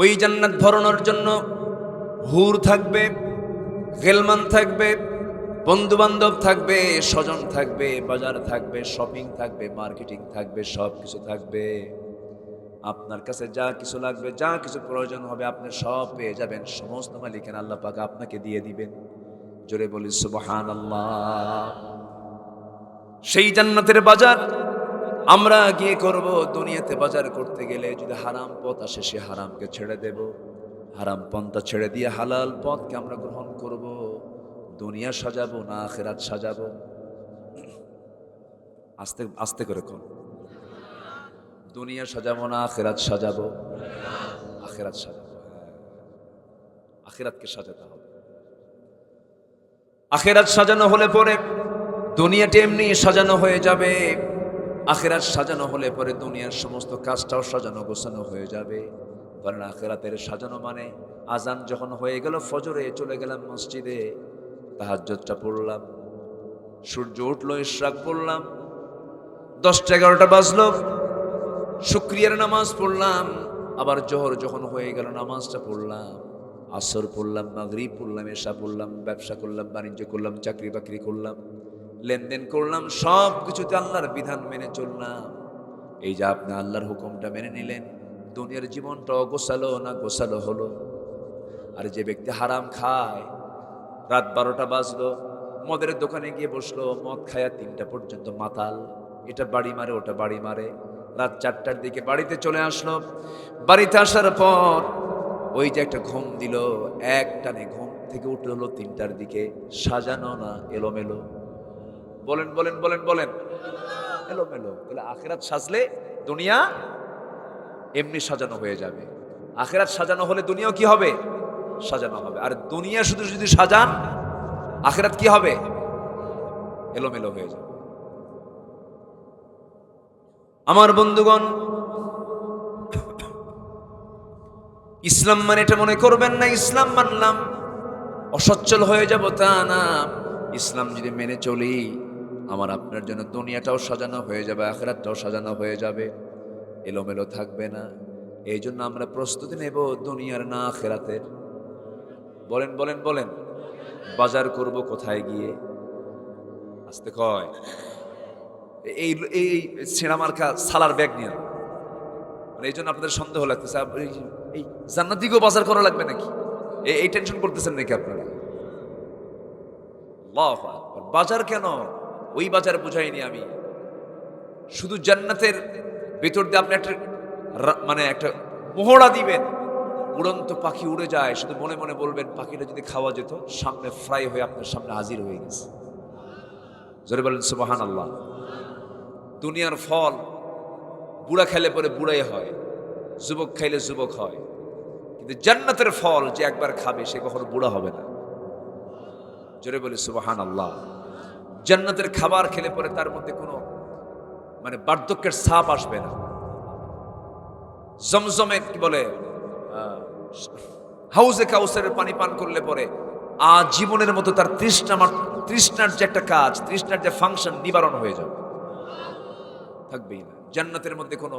ওই জান্নাত ভরানোর জন্য হুর থাকবে, গেলমান থাকবে, বন্ধু বান্ধব থাকবে, স্বজন থাকবে, বাজার থাকবে, শপিং থাকবে, মার্কেটিং থাকবে, সব কিছু থাকবে। আপনার কাছে যা কিছু লাগবে, যা কিছু প্রয়োজন হবে, আপনি সব পেয়ে যাবেন। সমস্ত মালিকানা আল্লাহ পাক আপনাকে দিয়ে দিবেন। জোরে বলি সুবহানাল্লাহ। সেই জান্নাতের বাজার আমরা গিয়ে করব। দুনিয়াতে বাজার করতে গেলে যদি হারাম পথ আসে, সে হারামকে ছেড়ে দেব। হারাম পন্থা ছেড়ে দিয়ে হালাল পথকে আমরা গ্রহণ করব। দুনিয়া সাজাবো না আখিরাত সাজাবো? আস্তে আস্তে করে কোন, দুনিয়া সাজাবো না আখিরাত সাজাবো? আখিরাত সাজাবো। হ্যাঁ, আখিরাতকে সাজাতে হবে। আখিরাত সাজানো হলে পরে দুনিয়াটা এমনি সাজানো হয়ে যাবে। আখিরাত সাজানো হলে পরে দুনিয়ার সমস্ত কাজটাও সাজানো গোছানো হয়ে যাবে। কারণ আখিরাতের সাজানো মানে আজান যখন হয়ে গেল, ফজরে চলে গেলাম মসজিদে, তাহাজ্জুদটা পড়লাম, সূর্য উঠলো, ইশরাক পড়লাম, 10টা 11টা বাজলো, শুকরিয়ার নামাজ পড়লাম, আবার জোহর যখন হয়ে গেল নামাজটা পড়লাম, আসর পড়লাম, মাগরিব পড়লাম, এশা পড়লাম, ব্যবসা করলাম, বাণিজ্য করলাম, চাকরি বাকরি করলাম, লেনদেন করলাম, সব কিছুতে আল্লাহর বিধান মেনে চললাম। এই যে আপনি আল্লাহর হুকুমটা মেনে নিলেন, দুনিয়ার জীবনটা গোছালো না গোছালো হলো? আর যে ব্যক্তি হারাম খায়, রাত 12টা বাজলো, মদের দোকানে গিয়ে বসলো, মদ খায়া 3টা পর্যন্ত মাতাল, এটা বাড়ি মারে, ওটা বাড়ি মারে, রাত 4টার দিকে বাড়িতে চলে আসলো। বাড়িতে আসার পর ওই যে একটা ঘুম দিল, এক টানে ঘুম থেকে উঠে হলো 3টার দিকে। সাজানো না এলোমেলো? বলেন বলেন বলেন বলেন, এলোমেলো। তাহলে আখিরাত সাজলে দুনিয়া এমনি সাজানো হয়ে যাবে। আখিরাত সাজানো হলে দুনিয়াও কি হবে? সাজানো হবে। আর দুনিয়া শুধু যদি সাজান, আখিরাত কি হবে? এলোমেলো হয়ে যাবে। আমার বন্ধুগণ, ইসলাম মানে এটা মনে করবেন না ইসলাম মানলাম অসচ্ছল হয়ে যাব, তা না। ইসলাম যদি মেনে চলি, আমার আপনার জন্য দুনিয়াটাও সাজানো হয়ে যাবে, আখিরাতটাও সাজানো হয়ে যাবে, এলোমেলো থাকবে না। এই জন্য আমরা প্রস্তুতি নেব দুনিয়ার না আখিরাতের। বলেন বলেন বলেন, বাজার করব কোথায় গিয়ে? আসতে কয়, এই এই ছেঁড়া মার্কা সালার ব্যাগ নিয়ে, মানে এই জন্য আপনাদের সন্দেহ লাগতেছে এই জান্নাত দিকেও বাজার করা লাগবে নাকি? এই টেনশন করতেছেন নাকি আপনারা? আল্লাহু আকবার। বাজার কেন? ওই বাজার বুঝাইনি আমি। শুধু জান্নাতের ভেতর দিয়ে আপনি একটা মানে একটা মোহরা দিবেন, উড়ন্ত পাখি উড়ে যায়, শুধু মনে মনে বলবেন পাখিটা যদি খাওয়া যেত, সামনে ফ্রাই হয়ে আপনার সামনে হাজির হয়ে গেছে। জোরে বলেন সুবহানাল্লাহ। দুনিয়ার ফল বুড়া খেলে পরে বুড়াই হয়, যুবক খাইলে যুবক হয়, কিন্তু জান্নাতের ফল যে একবার খাবে সে কখনো বুড়া হবে না। জোরে বলি সুবহানাল্লাহ। জান্নাতের খাবার খেলে পরে তার মধ্যে কোনো মানে বার্ধক্যের ছাপ আসবে না। জমজমে কি বলে, হাউজে কাউসারের পানি পান করলে পরে জীবনের মতো তার তৃষ্ণার যে একটা কাজ, তৃষ্ণার যে ফাংশন নিবারণ হয়ে যাবে, থাকবেই না। জান্নাতের মধ্যে কোনো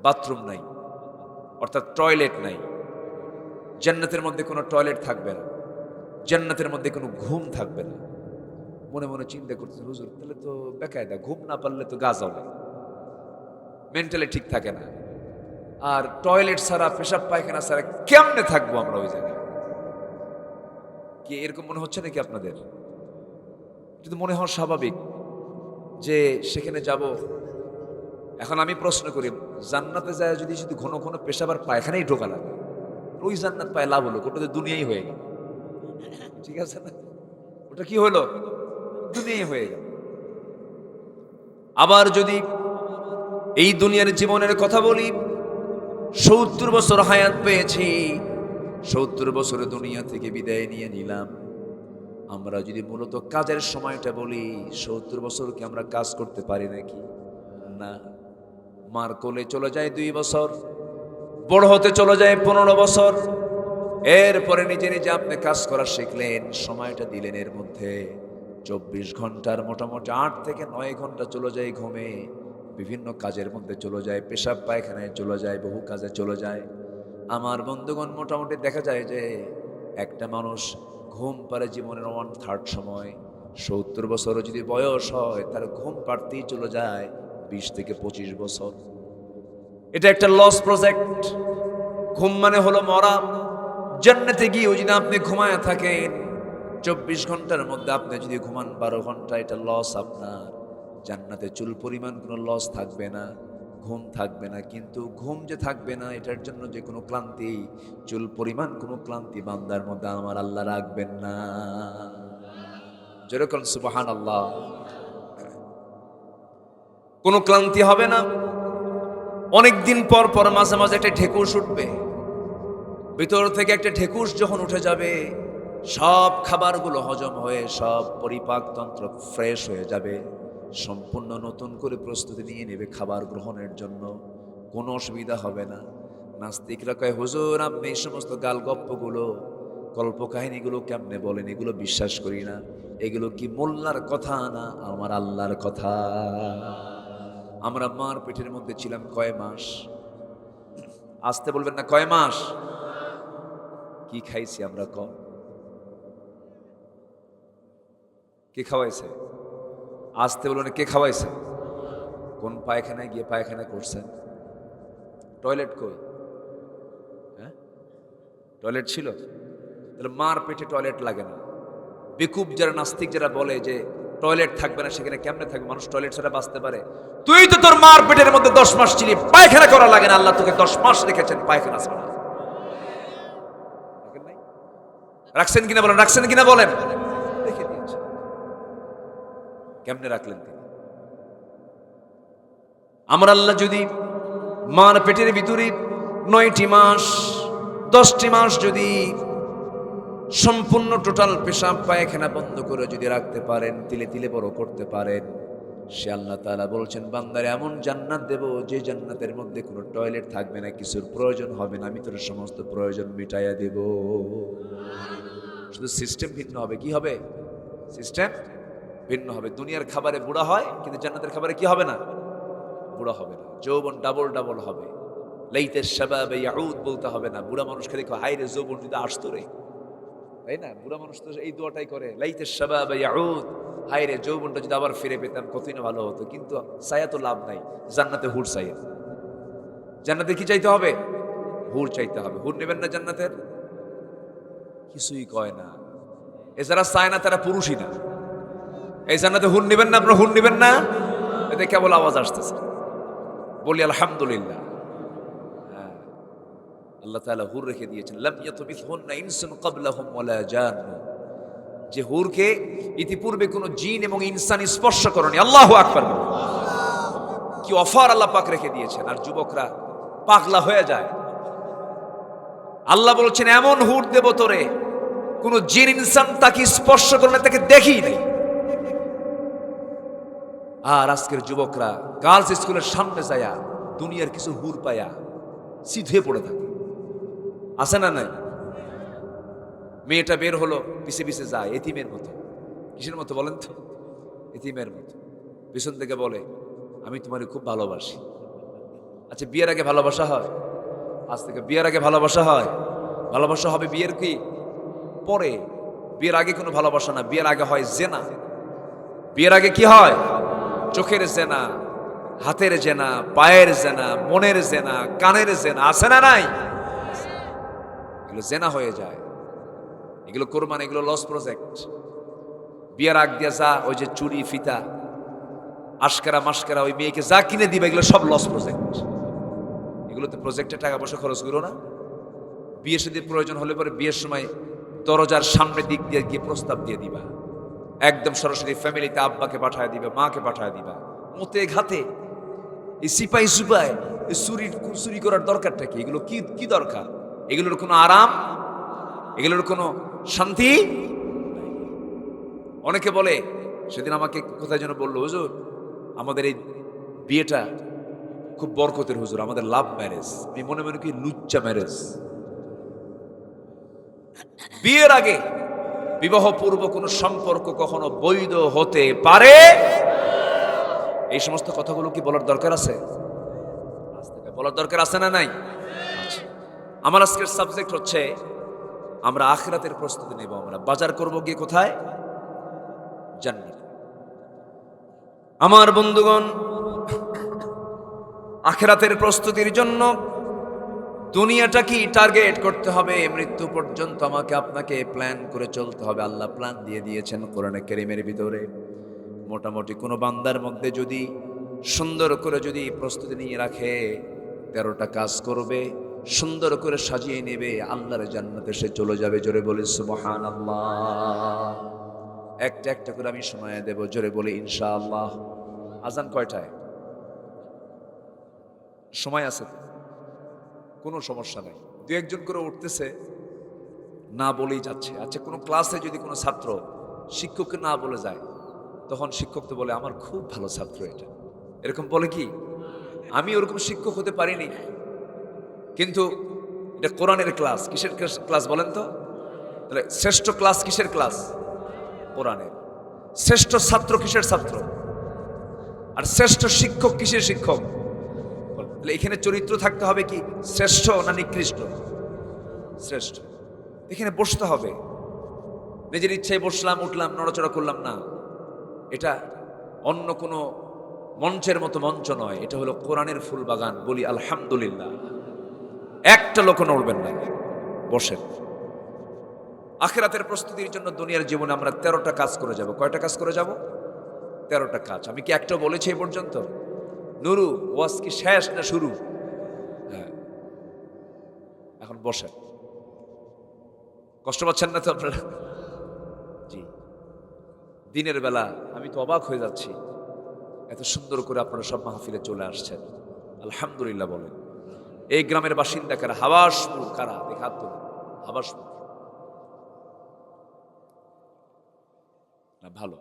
বাথরুম নাই, অর্থাৎ টয়লেট নাই। জান্নাতের মধ্যে কোনো টয়লেট থাকবে না। জান্নাতের মধ্যে কোনো ঘুম থাকবে না। মনে মনে চিন্তা করছে, হুজুর তাহলে তো বেকায়দা, ঘুম না পারলে তো গা জ্বলে, মেন্টালি ঠিক থাকে না। আর টয়লেট ছাড়া, পেশাব পায়খানা ছাড়া কেমনে থাকবো আমরা ওই জায়গায়? কি এরকম মনে হচ্ছে নাকি আপনাদের? কিন্তু মনে হওয়া স্বাভাবিক যে সেখানে যাব। এখন আমি প্রশ্ন করি, জান্নাতে যায় যদি শুধু ঘন ঘন পেশাব আর পায়খানাই ঢোকা লাগে, ওই জান্নাত পায় লাভ হলো? ওটা তো দুনিয়াই হয়ে গেল, ঠিক আছে না? ওটা কি হলো? দুনিয়াই হয়ে গেল। আবার যদি এই দুনিয়ার জীবনের কথা বলি, 70 বছর হায়াত পেয়েছি, 70 বছর দুনিয়া থেকে বিদায় নিয়ে নিলাম। আমরা যদি মূলত কাজের সময়টা বলি, 70 বছর কি আমরা কাজ করতে পারি নাকি? না। মার কোলে চলে যায় 2 বছর, বড় হতে চলে যায় 15 বছর, এরপরে নিজে নিজে আপনি কাজ করা শিখলেন, সময়টা দিলেন, এর মধ্যে 24 ঘন্টার মোটামুটি 8 থেকে 9 ঘন্টা চলে যায় ঘুমে, বিভিন্ন কাজের মধ্যে চলে যায়, পেশাব পায়খানায় চলে যায়, বহু কাজে চলে যায়। আমার বন্ধুগণ, মোটামুটি দেখা যায় যে একটা মানুষ ঘুম পারে জীবনের 1/3 সময়। 70 বছরও যদি বয়স হয়, তার ঘুম পাড়তেই চলে যায় 20 থেকে 25 বছর। এটা একটা লস প্রজেক্ট। ঘুম মানে হলো মরা। জান্নাতে গিয়েও যদি আপনি ঘুমায় থাকেন, 24 ঘন্টার মধ্যে আপনি যদি ঘুমান 12 ঘন্টা, এটা লস আপনার। জান্নাতে চুল পরিমাণ কোনো লস থাকবে না, ঘুম থাকবে না। কিন্তু ঘুম যে থাকবে না, এটার জন্য যে কোনো ক্লান্তি, চুল পরিমাণ কোনো ক্লান্তি বান্দার মধ্যে আমার আল্লাহ রাখবেন না। যেরকম সুবহানাল্লাহ। কোনো ক্লান্তি হবে না। অনেকদিন পর পর মাঝে মাঝে একটা ঢেকুস উঠবে। ভিতর থেকে একটা ঢেকুস যখন উঠে যাবে, সব খাবারগুলো হজম হয়ে সব পরিপাকতন্ত্র ফ্রেশ হয়ে যাবে, সম্পূর্ণ নতুন করে প্রস্তুতি নিয়ে নেবে খাবার গ্রহণের জন্য। কোনো অসুবিধা হবে না। নাস্তিকরা কয়, হুজুর আপনি এই সমস্ত গালগপ্পগুলো, কল্পকাহিনীগুলো কেমনে বলেন? এগুলো বিশ্বাস করি না। এগুলো কি মোল্লার কথা না আমার আল্লাহর কথা? আমরা মার পেটের মধ্যে ছিলাম কয় মাস? আসতে বলবেন না, কয় মাস? কি খাইছি আমরা? কে খাওয়াইছে? আসতে বলবেন, কে খাওয়াইছে? কোন পায়খানায় গিয়ে পায়খানা করছেন? টয়লেট কই? হ্যাঁ, টয়লেট ছিল? তাহলে মার পেটে টয়লেট লাগে না। বেকুব যারা, নাস্তিক যারা বলে যে টয়লেট থাকবে না, সেখানে কেমনে থাকবে? মানুষ টয়লেট ছাড়া বাঁচতে পারে? তুই তো তোর মার পেটের মধ্যে 10 মাস ছিলি, পায়খানা করা লাগে না। আল্লাহ তোকে 10 মাস রেখেছেন পায়খানা ছাড়া। রাখছেন কিনা বলেন, রাখছেন কিনা বলেন? রেখে দিয়েছেন। কেমনে রাখলেন তিনি? আমার আল্লাহ যদি মার পেটের ভিতরে 9টি মাস 10টি মাস যদি সম্পূর্ণ টোটাল পেশাব পায়খানা বন্ধ করে যদি রাখতে পারেন, তিলে তিলে বড় করতে পারেন, সে আল্লাহ তাআলা বলছেন, বান্দারে এমন জান্নাত দেব যে জান্নাতের মধ্যে কোনো টয়লেট থাকবে না, কিছুর প্রয়োজন হবে না, আমি তোর সমস্ত প্রয়োজন মিটাইয়া দেব। শুধু সিস্টেম ভিন্ন হবে। কি হবে? সিস্টেম ভিন্ন হবে। দুনিয়ার খাবারে বুড়া হয়, কিন্তু জান্নাতের খাবারে কি হবে না? বুড়া হবে না। যৌবন ডাবল ডাবল হবে। লাইতে শাবাবে ইয়াউদ বলতে হবে না। বুড়া মানুষ খেলে হাই রে, যৌবন যদি আসতো রে, তাই না? বুড়া মানুষ তো এই দোয়াটাই করে, লাইতে শাবাবে ইয়াউদ, হাই রে যৌবনটা যদি আবার ফিরে পেতাম কতই না ভালো হতো। কিন্তু চাইয়া তো লাভ নাই। জান্নাতে হুর চাই। জান্নাতে কি চাইতে হবে? হুর চাইতে হবে। হুর নেবেন না জান্নাতের? কিছুই কয় না। এ যারা চায় না তারা পুরুষই না। এই জান্নাতে হুর নেবেন না? আপনারা হুর নেবেন না? এতে কেবল আওয়াজ আসতেছে। বলি আলহামদুলিল্লাহ। হ্যাঁ, আল্লাহ তাআলা হুর রেখে দিয়েছেন। লাম ইয়াতমিসহুন্না ইনসুন ক্বাবলাহুম ওয়ালা জান। যে হুরকে ইতিপূর্বে কোনো জিন এবং ইনসান স্পর্শ করেনি। আল্লাহু আকবার। কি অফার আল্লাহ পাক রেখে দিয়েছেন। আর যুবকরা পাগলা হয়ে যায়। আল্লাহ বলছেন, এমন হুর দেব তোরে, কোন জিন ইনসান তাকে স্পর্শ করে না, তাকে দেখি নাই। আর আজকের যুবকরা গার্লস স্কুলের সামনে যায়া দুনিয়ার কিছু হুর পায়া সিধে পড়ে থাকে। আছে না নাই? মেয়েটা বের হলো, পিছে পিছে যায় এতিমের মতো। কিসের মতো বলেন তো? এতিমের মতো। পিছন থেকে বলে, আমি তোমারে খুব ভালোবাসি। আচ্ছা, বিয়ের আগে ভালোবাসা হয়? আজ থেকে বিয়ের আগে ভালোবাসা হয়? ভালোবাসা হবে বিয়ের কি পরে। বিয়ের আগে কোনো ভালোবাসা না। বিয়ের আগে হয় জেনা। বিয়ের আগে কি হয়? চোখের জেনা, হাতের জেনা, পায়ের জেনা, মনের জেনা, কানের জেনা। আছে না নাই? এগুলো জেনা হয়ে যায়। এগুলো কোরবান, এগুলো লস প্রজেক্ট। বিয়ের আগ দিয়া যা, ওই যে চুড়ি ফিতা আশকারা মাস্কারা ওই মেয়েকে যা কিনে দিবে, এগুলো সব লস প্রজেক্ট। এগুলোতে প্রজেক্টে টাকা পয়সা খরচ করো না। বিয়ে সাথে প্রয়োজন হলে পরে বিয়ের সময় দরজার সামনে দিক দিয়ে গিয়ে প্রস্তাব দিয়ে দিবা। একদম সরাসরি ফ্যামিলিতে আব্বাকে পাঠায় দিবা, মাকে পাঠায় দিবা। মতে ঘাতে এই সিপাই সুপাই চুরি করার দরকারটা কি? এগুলো কি কি দরকার? এগুলোর কোনো আরাম, এগুলোর কোনো শান্তি। অনেকে বলে, সেদিন আমাকে কোথায় যেন বললো, হুজুর আমাদের এই বিয়েটা খুব বরকতের হুজুর, আমাদের লাভ ম্যারেজ। আমি মনে মনে কি লুচ্চা ম্যারেজ। বিয়ের আগে বিবাহ পূর্ব কোনো সম্পর্ক কখনো বৈধ হতে পারে। এই সমস্ত কথাগুলো কি বলার দরকার আছে? বলার দরকার আছে না নাই? আমার আজকের সাবজেক্ট হচ্ছে আমরা আখিরাতের প্রস্তুতি নেব। আমরা বাজার করব গিয়ে কোথায়? জান্নাত। আমার বন্ধুগণ, আখিরাতের প্রস্তুতির জন্য দুনিয়াটা কি টার্গেট করতে হবে, মৃত্যু পর্যন্ত আমাকে আপনাকে প্ল্যান করে চলতে হবে। আল্লাহ প্ল্যান দিয়ে দিয়েছেন কোরআনে কারীমের ভিতরে। মোটামুটি কোনো বান্দার মধ্যে যদি সুন্দর করে যদি প্রস্তুতি নিয়ে রাখে, 13টা কাজ করবে, সুন্দর করে সাজিয়ে নেবে, আল্লাহর জান্নাতে সে চলে যাবে। জোরে বলি সুবহানাল্লাহ। একটা একটা করে আমি শোনায় দেব, জোরে বলি ইনশাআল্লাহ। আজান কয়টায়? সময় আছে তো, কোনো সমস্যা নাই। দু একজন করে উঠতেছে, না বলেই যাচ্ছে। আচ্ছা, কোনো ক্লাসে যদি কোনো ছাত্র শিক্ষককে না বলে যায়, তখন শিক্ষক তো বলে আমার খুব ভালো ছাত্র এটা, এরকম বলে কি? আমি ওরকম শিক্ষক হতে পারিনি, কিন্তু এটা কোরআনের ক্লাস। কিসের ক্লাস বলেন তো? তাহলে শ্রেষ্ঠ ক্লাস কিসের ক্লাস? কোরআনের। শ্রেষ্ঠ ছাত্র কিসের ছাত্র? আর শ্রেষ্ঠ শিক্ষক কিসের শিক্ষক? তাহলে এখানে চরিত্র থাকতে হবে কি শ্রেষ্ঠ না নিকৃষ্ট? শ্রেষ্ঠ। এখানে বসতে হবে, নিজের ইচ্ছায় বসলাম, উঠলাম, নড়াচড়া করলাম না। এটা অন্য কোনো মঞ্চের মতো মঞ্চ নয়, এটা হলো কোরআনের ফুল বাগান। বলি আলহামদুলিল্লাহ। একটা লোক নড়বেন না, বসেন। আখিরাতের প্রস্তুতির জন্য দুনিয়ার জীবনে আমরা 13টা কাজ করে যাব। কয়টা কাজ করে যাব? 13টা কাজ। আমি কি একটা বলেছি এই পর্যন্ত? নুরু, ওয়াজ কি শেষ না শুরু? হ্যাঁ, এখন বসেন। কষ্ট পাচ্ছেন না তো আপনারা? জি। দিনের বেলা আমি তো অবাক হয়ে যাচ্ছি, এত সুন্দর করে আপনারা সব মাহফিলে চলে আসছেন। আলহামদুলিল্লাহ বলেন। এই গ্রামের বাসিন্দা কারা? হাবাসপুর কারা? দেখা তো হাবাসপুর না? ভালো,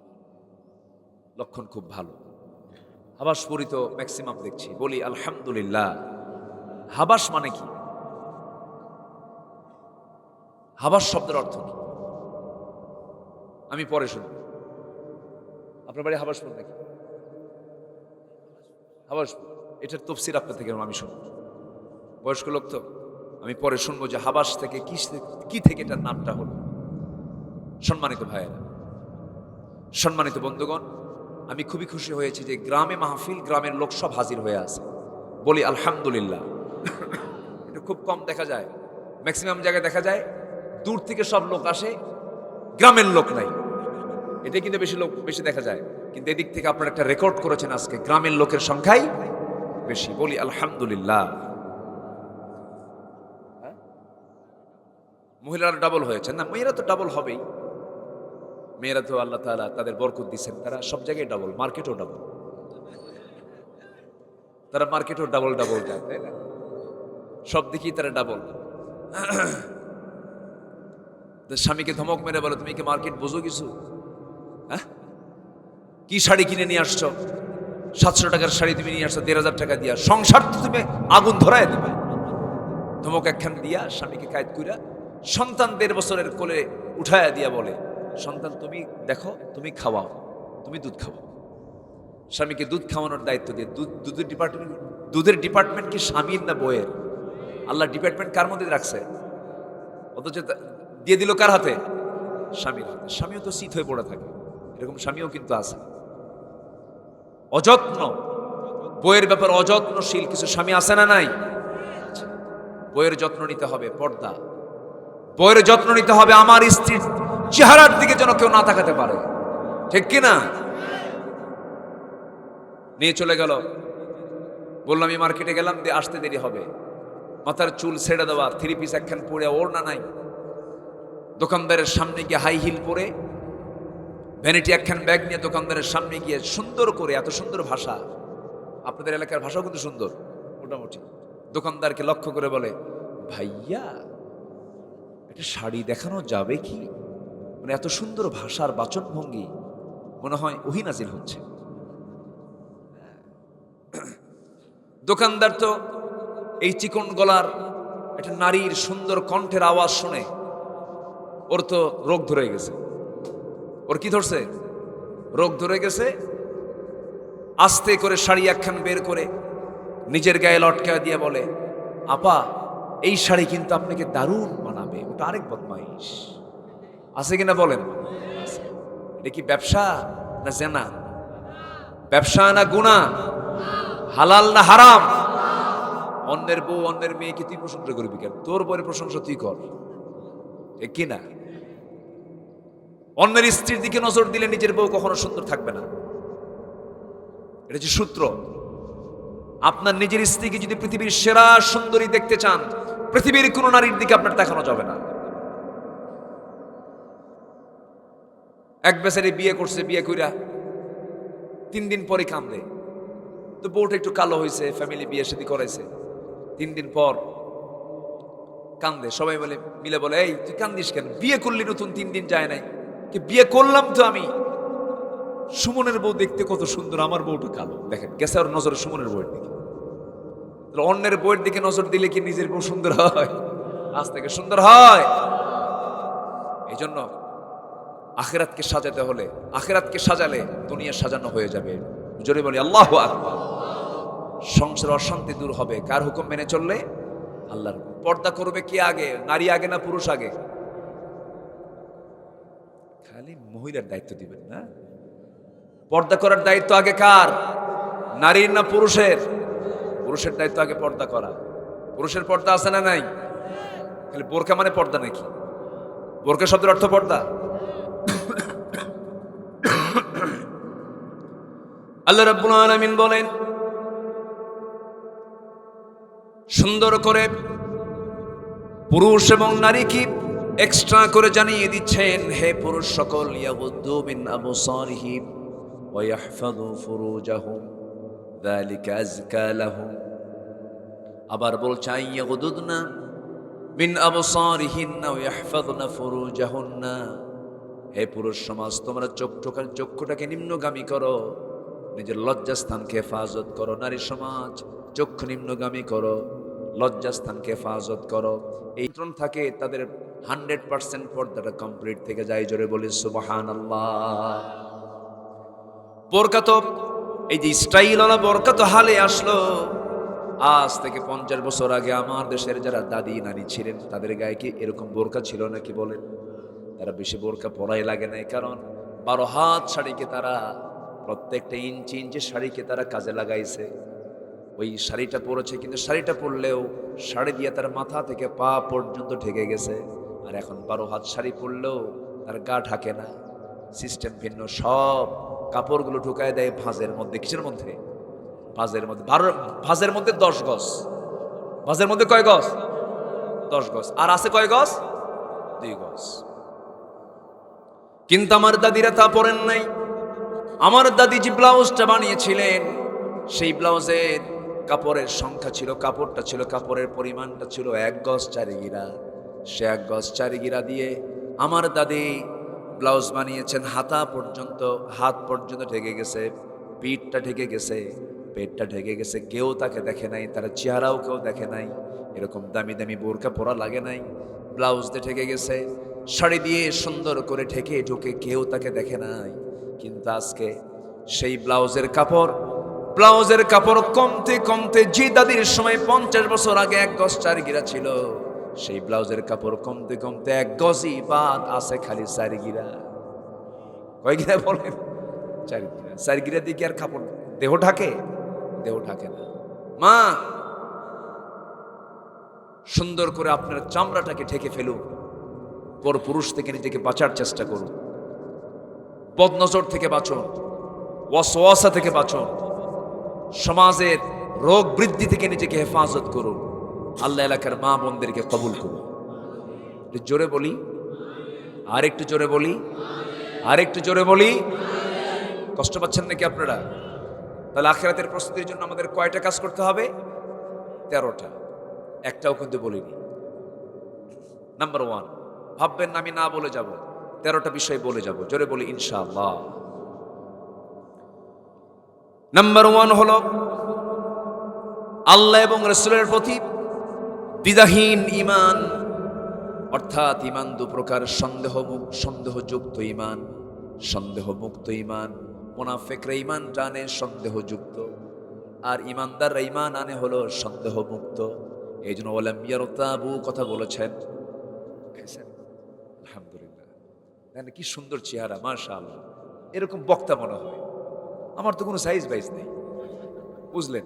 লক্ষণ খুব ভালো। হাবাসপুরি তো ম্যাক্সিমাম দেখছি। বলি আলহামদুলিল্লাহ। হাবাস মানে কি? হাবাস শব্দের অর্থ কি? আমি পরে শুনব। আপনার বাড়ি হাবাসপুর নাকি? হাবাসপুর, এটার তফসির আপনার থেকে আমি শুনব। বয়স্ক লোক তো, আমি পরে শুনবো যে হাবাস থেকে কি থেকে এটার নামটা হলো। সম্মানিত ভাইয়েরা, সম্মানিত বন্ধুগণ, আমি খুবই খুশি হয়েছি যে গ্রামে মাহফিল, গ্রামের লোক সব হাজির হয়ে আছে। বলি আলহামদুলিল্লাহ। এটা খুব কম দেখা যায়। ম্যাক্সিমাম জায়গায় দেখা যায় দূর থেকে সব লোক আসে, গ্রামের লোক নাই। এটা কিন্তু বেশি দেখা যায়। কিন্তু এদিক থেকে আপনারা একটা রেকর্ড করেছেন, আজকে গ্রামের লোকের সংখ্যাই বেশি। বলি আলহামদুলিল্লাহ। মহিলারা ডাবল হয়েছে না? মেয়েরা তো ডাবল হবেই। মেয়েরা তো আল্লাহ তাআলা তাদের বরকত দিচ্ছেন, তারা সব জায়গায় ডাবল, মার্কেটও ডাবল। তারা মার্কেটও ডাবল ডাবল যায়, তাই না? সব দিকেই তারা ডাবল। স্বামীকে ধমক মেরে বলো, তুমি কি মার্কেট বোঝো কিছু? হ্যাঁ, কি শাড়ি কিনে নিয়ে আসছো? 700 টাকার শাড়ি তুমি নিয়ে আসছো 1,500 টাকা দিয়া, সংসার তো তুমি আগুন ধরায় দেবে। ধমক একখান দিয়া স্বামীকে কায়েদ কইরা সন্তান 1.5 বছরের কোলে উঠায়া দিয়া বলে, সন্তান তুমি দেখো, তুমি খাওয়াও, তুমি দুধ খাওয়াও। স্বামীকে দুধ খাওয়ানোর দায়িত্ব দিয়ে দুধের ডিপার্টমেন্ট কি স্বামীর না বইয়ের? আল্লাহ ডিপার্টমেন্ট কার মধ্যে রাখছে? অথচ দিয়ে দিল কার হাতে? স্বামীর হাতে। স্বামীও তো শীত হয়ে পড়ে থাকে, এরকম স্বামীও কিন্তু আছে। অযত্ন, বইয়ের ব্যাপার অযত্নশীল কিছু স্বামী আছে না নাই? বইয়ের যত্ন নিতে হবে, পর্দা। বইয়ের যত্ন নিতে হবে, আমার স্ত্রীর চেহারার দিকে যেন কেউ না তাকাতে পারে, ঠিক কিনা? নিয়ে চলে গেল, বললাম আমি মার্কেটে গেলাম, দিয়ে আসতে দেরি হবে। মাথার চুল ছেড়ে দেওয়া, 3 পিস একখান পরে, ওড়না নাই। দোকানদারের সামনে গিয়ে হাই হিল পরে, ভ্যানিটি একখান ব্যাগ নিয়ে দোকানদারের সামনে গিয়ে সুন্দর করে, এত সুন্দর ভাষা, আপনাদের এলাকার ভাষাও কিন্তু সুন্দর মোটামুটি, দোকানদারকে লক্ষ্য করে বলে, ভাইয়া একটা শাড়ি দেখানো যাবে কি? মানে এত সুন্দর ভাষার বাচনভঙ্গি, মনে হয় ওহী নাজিল হচ্ছে। দোকানদার তো এই চিকন গলার একটা নারীর সুন্দর কণ্ঠের আওয়াজ শুনে ওর তো রোগ ধরে গেছে। ওর কি ধরছে? রোগ ধরে গেছে। আস্তে করে শাড়ি একখান বের করে নিজের গায়ে লটকা দিয়ে বলে, আপা এই শাড়ি কিন্তু আপনাকে দারুণ মানাবে, ওটা আরেক বদমাইশ। আছে কিনা বলেন? এটা কি ব্যবসা না জেনা? ব্যবসা না গুনাহ? হালাল না হারাম? অন্যের বউ অন্যের মেয়েকে তুই প্রশংসা করবি কেন? তোর বউয়ের প্রশংসা তুই কর, ঠিক কিনা? অন্যের স্ত্রীর দিকে নজর দিলে নিজের বউ কখনো সুন্দর থাকবে না। এটা হচ্ছে সূত্র। আপনার নিজের স্ত্রীকে যদি পৃথিবীর সেরা সুন্দরী দেখতে চান, পৃথিবীর কোন নারীর দিকে আপনার তাকানো যাবে না। এক বেচারি বিয়ে করছে, বিয়ে কইরা 3 দিন পরে কান্দে, তো বউটা একটু কালো হয়েছে, ফ্যামিলি বিয়ে শাদী করাইছে, 3 দিন পর কান্দে। সবাই মিলে বলে, এই তুই কান্দিস কেন? বিয়ে করলি নতুন 3 দিন যায় নাই। কি বিয়ে করলাম তো আমি, সুমনের বউ দেখতে কত সুন্দর, আমার বউটা কালো। দেখেন গেছে ওর নজরে সুমনের বউয়ের দিকে। অন্যের বউয়ের দিকে নজর দিলে কি নিজের বউ সুন্দর হয়? আজ থেকে সুন্দর হয়? এই জন্য আখিরাতকে সাজাতে হলে, আখিরাতকে সাজালে দুনিয়া সাজানো হয়ে যাবে। জোরে বলি আল্লাহু আকবার। সংসার অশান্তি দূর হবে কার হুকুম মেনে চললে? আল্লাহর। পর্দা করবে কে আগে? নারী আগে না পুরুষ আগে? খালি মহিলার দায়িত্ব দিবেন না? পর্দা করার দায়িত্ব আগে কার? নারীর না পুরুষের? পুরুষের দায়িত্ব আগে পর্দা করা। পুরুষের পর্দা আছে না নাই? খালি বোরকা মানে পর্দা নাকি? বোরকা শব্দের অর্থ পর্দা? আল্লাহ রাব্বুল আলামিন বলেন, সুন্দর করে পুরুষ এবং নারীকে এক্সট্রা করে জানিয়ে দিচ্ছেন, হে পুরুষ সকল, ইয়াগুদ্দু মিন আবসারিহিম ওয়া ইয়াহফাযু ফুরুজাহুম যালিকা আযকা লাহুম। আবার বলছেন, ইয়াগুদুদনা মিন আবসারিহিন্না ওয়া ইয়াহফাযনা ফুরুজাহুন্না। হে পুরুষ সমাজ, তোমরা চক্ষুটাকে নিম্নগামী করো, নিজের লজ্জাস্থানকে হেফাজত করো। নারী সমাজ, চক্ষু নিম্নগামী করো, লজ্জাস্থানকে হেফাজত করো। এই নিয়ন্ত্রণ থাকে তাদের 100% পর্দাটা কমপ্লিট থেকে যায়। জোরে বলি সুবহানাল্লাহ। বোরকা তো, এই যে স্টাইলওয়ালা বোরকা তো হালে আসলো আজ থেকে 50 বছর আগে। আমার দেশের যারা দাদি নানি ছিলেন তাদের গায়ে কি এরকম বোরকা ছিল নাকি বলেন? তারা বেশি বোরকা পরাই লাগে নাই, কারণ 12 হাত শাড়িকে তারা, প্রত্যেকটা ইঞ্চি ইঞ্চি শাড়িকে তারা কাজে লাগাইছে। ওই শাড়িটা পরেছে, কিন্তু শাড়িটা পরলেও শাড়ি দিয়ে তার মাথা থেকে পা পর্যন্ত ঢেকে গেছে। আর এখন 12 হাত শাড়ি পরলেও তার গা ঢাকে না, সিস্টেম ভিন্ন। সব কাপড়গুলো ঢুকায় দেয় ভাঁজের মধ্যে। কিসের মধ্যে? ভাঁজের মধ্যে। ভাঁজের মধ্যে 10 গজ। ভাঁজের মধ্যে কয় গজ? 10 গজ। আর আছে কয় গজ? 2 গজ। কিন্তু আমার দাদিরা তা পরেন নাই। আমার দাদি যে ব্লাউজটা বানিয়েছিলেন, সেই ব্লাউজের কাপড়ের সংখ্যা ছিল, কাপড়টা ছিল, কাপড়ের পরিমাণটা ছিল 1 গজ 4 গিরা। সে 1 গজ 4 গিরা দিয়ে আমার দাদি ব্লাউজ বানিয়েছেন। হাতা পর্যন্ত, হাত পর্যন্ত ঢেকে গেছে, পিঠটা ঢেকে গেছে, পেটটা ঢেকে গেছে। কেউ তাকে দেখে নাই, তার চেহারাও কেউ দেখে নাই। এরকম দামি দামি বোরকা পরা লাগে নাই। ব্লাউজ দিয়ে ঢেকে গেছে, শাড়ি দিয়ে সুন্দর করে ঢেকে ঢুকে কেউ তাকে দেখে নাই। কিন্তু আজকে সেই ব্লাউজের কাপড় কমতে কমতে, যে দাদির সময় 50 বছর আগে 1 গজ 4 গিরা ছিল, সেই ব্লাউজের কাপড় কমতে কমতে 1 গজই বাদ আছে, খালি 4 গিরা। কয় গিরা বলেন? 4 গিরা। 4 গিরা দিয়ে কি আর কাপড় দেহ ঢাকে? দেহ ঢাকে না। মা, সুন্দর করে আপনার চামড়াটাকে ঢেকে ফেলুন। পর পুরুষ থেকে নিজেকে বাঁচার চেষ্টা করুন। বদনজর থেকে বাঁচুন, ওয়াসওয়াসা থেকে বাঁচুন, সমাজের রোগ বৃদ্ধি থেকে নিজেকে হেফাজত করুন। আল্লাহ এলাকার মা বোনদেরকে কবুল করুন। একটু জোরে বলি, আর একটু জোরে বলি, আর একটু জোরে বলি। কষ্ট পাচ্ছেন নাকি আপনারা? তাহলে আখিরাতের প্রস্তুতির জন্য আমাদের কয়টা কাজ করতে হবে? 13টা। একটাও কিন্তু বলিনি। নাম্বার 1, ভাববেন না আমি না বলে যাব, 13টা বিষয় বলে যাব। জোরে বলি ইনশাআল্লাহ। নাম্বার 1 হলো আল্লাহ এবং রাসূলের প্রতি দ্বিধাহীন ঈমান, অর্থাৎ ঈমান 2 প্রকার: সন্দেহযুক্ত ঈমান, সন্দেহমুক্ত ঈমান। মুনাফিকরা ঈমানটা আনে সন্দেহযুক্ত, আর ঈমানদাররা ঈমান আনে হলো সন্দেহমুক্ত। এই জন্য ওয়ালাম ইয়ারতাবু কথা বলেছেন। খাইছেন? আলহামদুলিল্লাহ, দেখেন কি সুন্দর চেহারা, মাশাআল্লাহ। এরকম বক্তা মনে হয়। আমার তো কোনো সাইজ বাইজ নেই, বুঝলেন?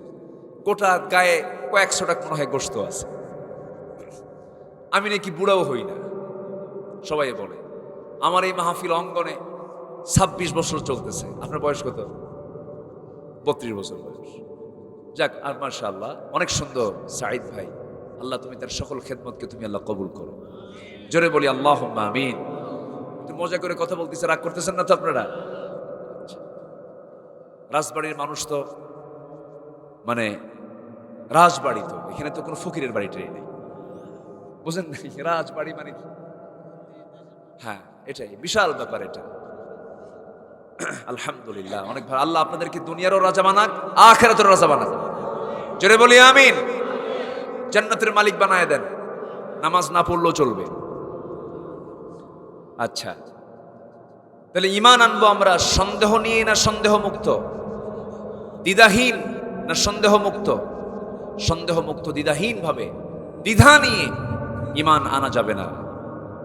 গোটা গায়ে কয়েকশো টাকা মনে হয় গোশত আছে। আমি নাকি বুড়াও হই না, সবাই বলে। আমার এই মাহফিল অঙ্গনে 26 বছর চলতেছে। আপনার বয়স কত? 32 বছর বয়স। যাক, আর মাশাআল্লাহ অনেক সুন্দর সাঈদ ভাই। আল্লাহ তুমি তার সকল খেদমতকে তুমি আল্লাহ কবুল করো। জোরে বলি আল্লাহুম্মা আমিন। একটু মজা করে কথা বলতেছে, রাগ করতেছেন না তো আপনারা? রাজবাড়ির মানুষ তো মানে রাজবাড়ি, তো এখানে তো কোনো ফকিরের বাড়িটাই নেই, বুঝেন না? রাজবাড়ি মানে কি? হ্যাঁ, এটাই বিশাল ব্যাপার এটা। আলহামদুলিল্লাহ, অনেক ভালো। আল্লাহ আপনাদেরকে দুনিয়ারও রাজা বানাক, আখিরাতেরও রাজা বানাক। জোরে বলি আমিন। জান্নাতের মালিক বানায় দেন, নামাজ না পড়লেও চলবে। আচ্ছা, তাহলে ঈমান আনবো আমরা সন্দেহ নিয়ে না সন্দেহ মুক্ত? দ্বিধাহীন না সন্দেহ মুক্ত? সন্দেহ মুক্ত, দ্বিধাহীন ভাবে। দ্বিধা নিয়ে ঈমান আনা যাবে না।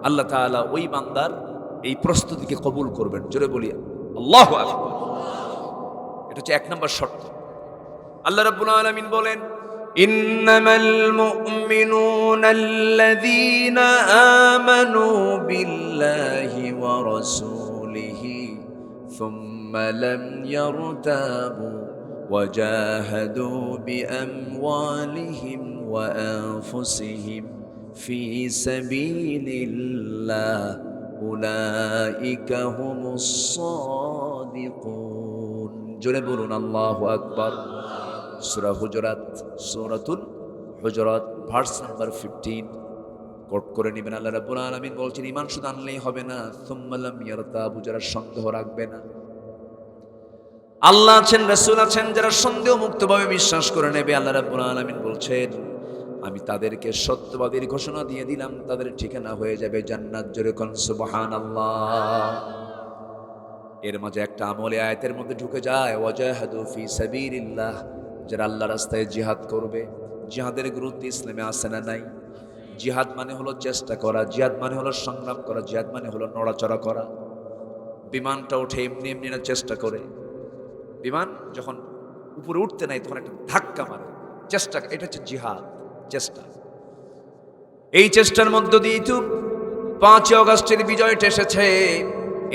আল্লাহ তাআলা ওই বান্দার এই প্রস্তুতিকে কবুল করবেন। জোরে বলি আল্লাহু আকবার। এটা হচ্ছে 1 নম্বর শর্ত। আল্লাহ রাব্বুল আলামিন বলেন, ইন্নামাল মুমিনুনা আল্লাযীনা আমানু বিল্লাহি ওয়া রাসূলিহি সুম্মা লাম ইয়ারতাবু ওয়া জাহাদু বিআমওয়ালিহিম ওয়া আনফুসিহিম ফি সাবিলিল্লাহ উলাইকা হুমুস সাদিকুন। জোরে বলুন আল্লাহু আকবার। সূরা হুজুরাত, সূরাতুল হুজুরাত ভার্স নাম্বার 15 কোট করে নেবেন। আল্লাহ রাব্বুল আলামিন বলছেন, ঈমান শুধু আনলেই হবে না, সুম্মা লাম ইয়ারতাবু, যারা সন্দেহ রাখবে না। আল্লাহ আছেন, রাসূল আছেন, যারা সন্দেহ মুক্তভাবে বিশ্বাস করে নেবে। আল্লাহ রাব্বুল আলামিন বলছেন, আমি তাদেরকে সত্যবাদীর ঘোষণা দিয়ে দিলাম, তাদের ঠিকানা হয়ে যাবে জান্নাত। জোরে কোন সুবহানাল্লাহ। এর মাঝে একটা আমলে আয়াতের মধ্যে ঢুকে যায়, ওয়াজাহাদু ফি সাবিলিল্লাহ, যারা আল্লাহর রাস্তায় জিহাদ করবে। জিহাদের গুরুত্ব ইসলামে আছে না নাই? জিহাদ মানে হলো চেষ্টা করা, জিহাদ মানে হলো সংগ্রাম করা, জিহাদ মানে হলো নড়াচড়া করা। বিমানটা উঠে এমনি এমনি না, চেষ্টা করে। বিমান যখন উপরে উঠতে নাই তখন একটা ধাক্কা মারে, চেষ্টা। এটা হচ্ছে জিহাদ, চেষ্টা। এই চেষ্টার মধ্য দিয়ে তো 5 আগস্টের বিজয়টা এসেছে।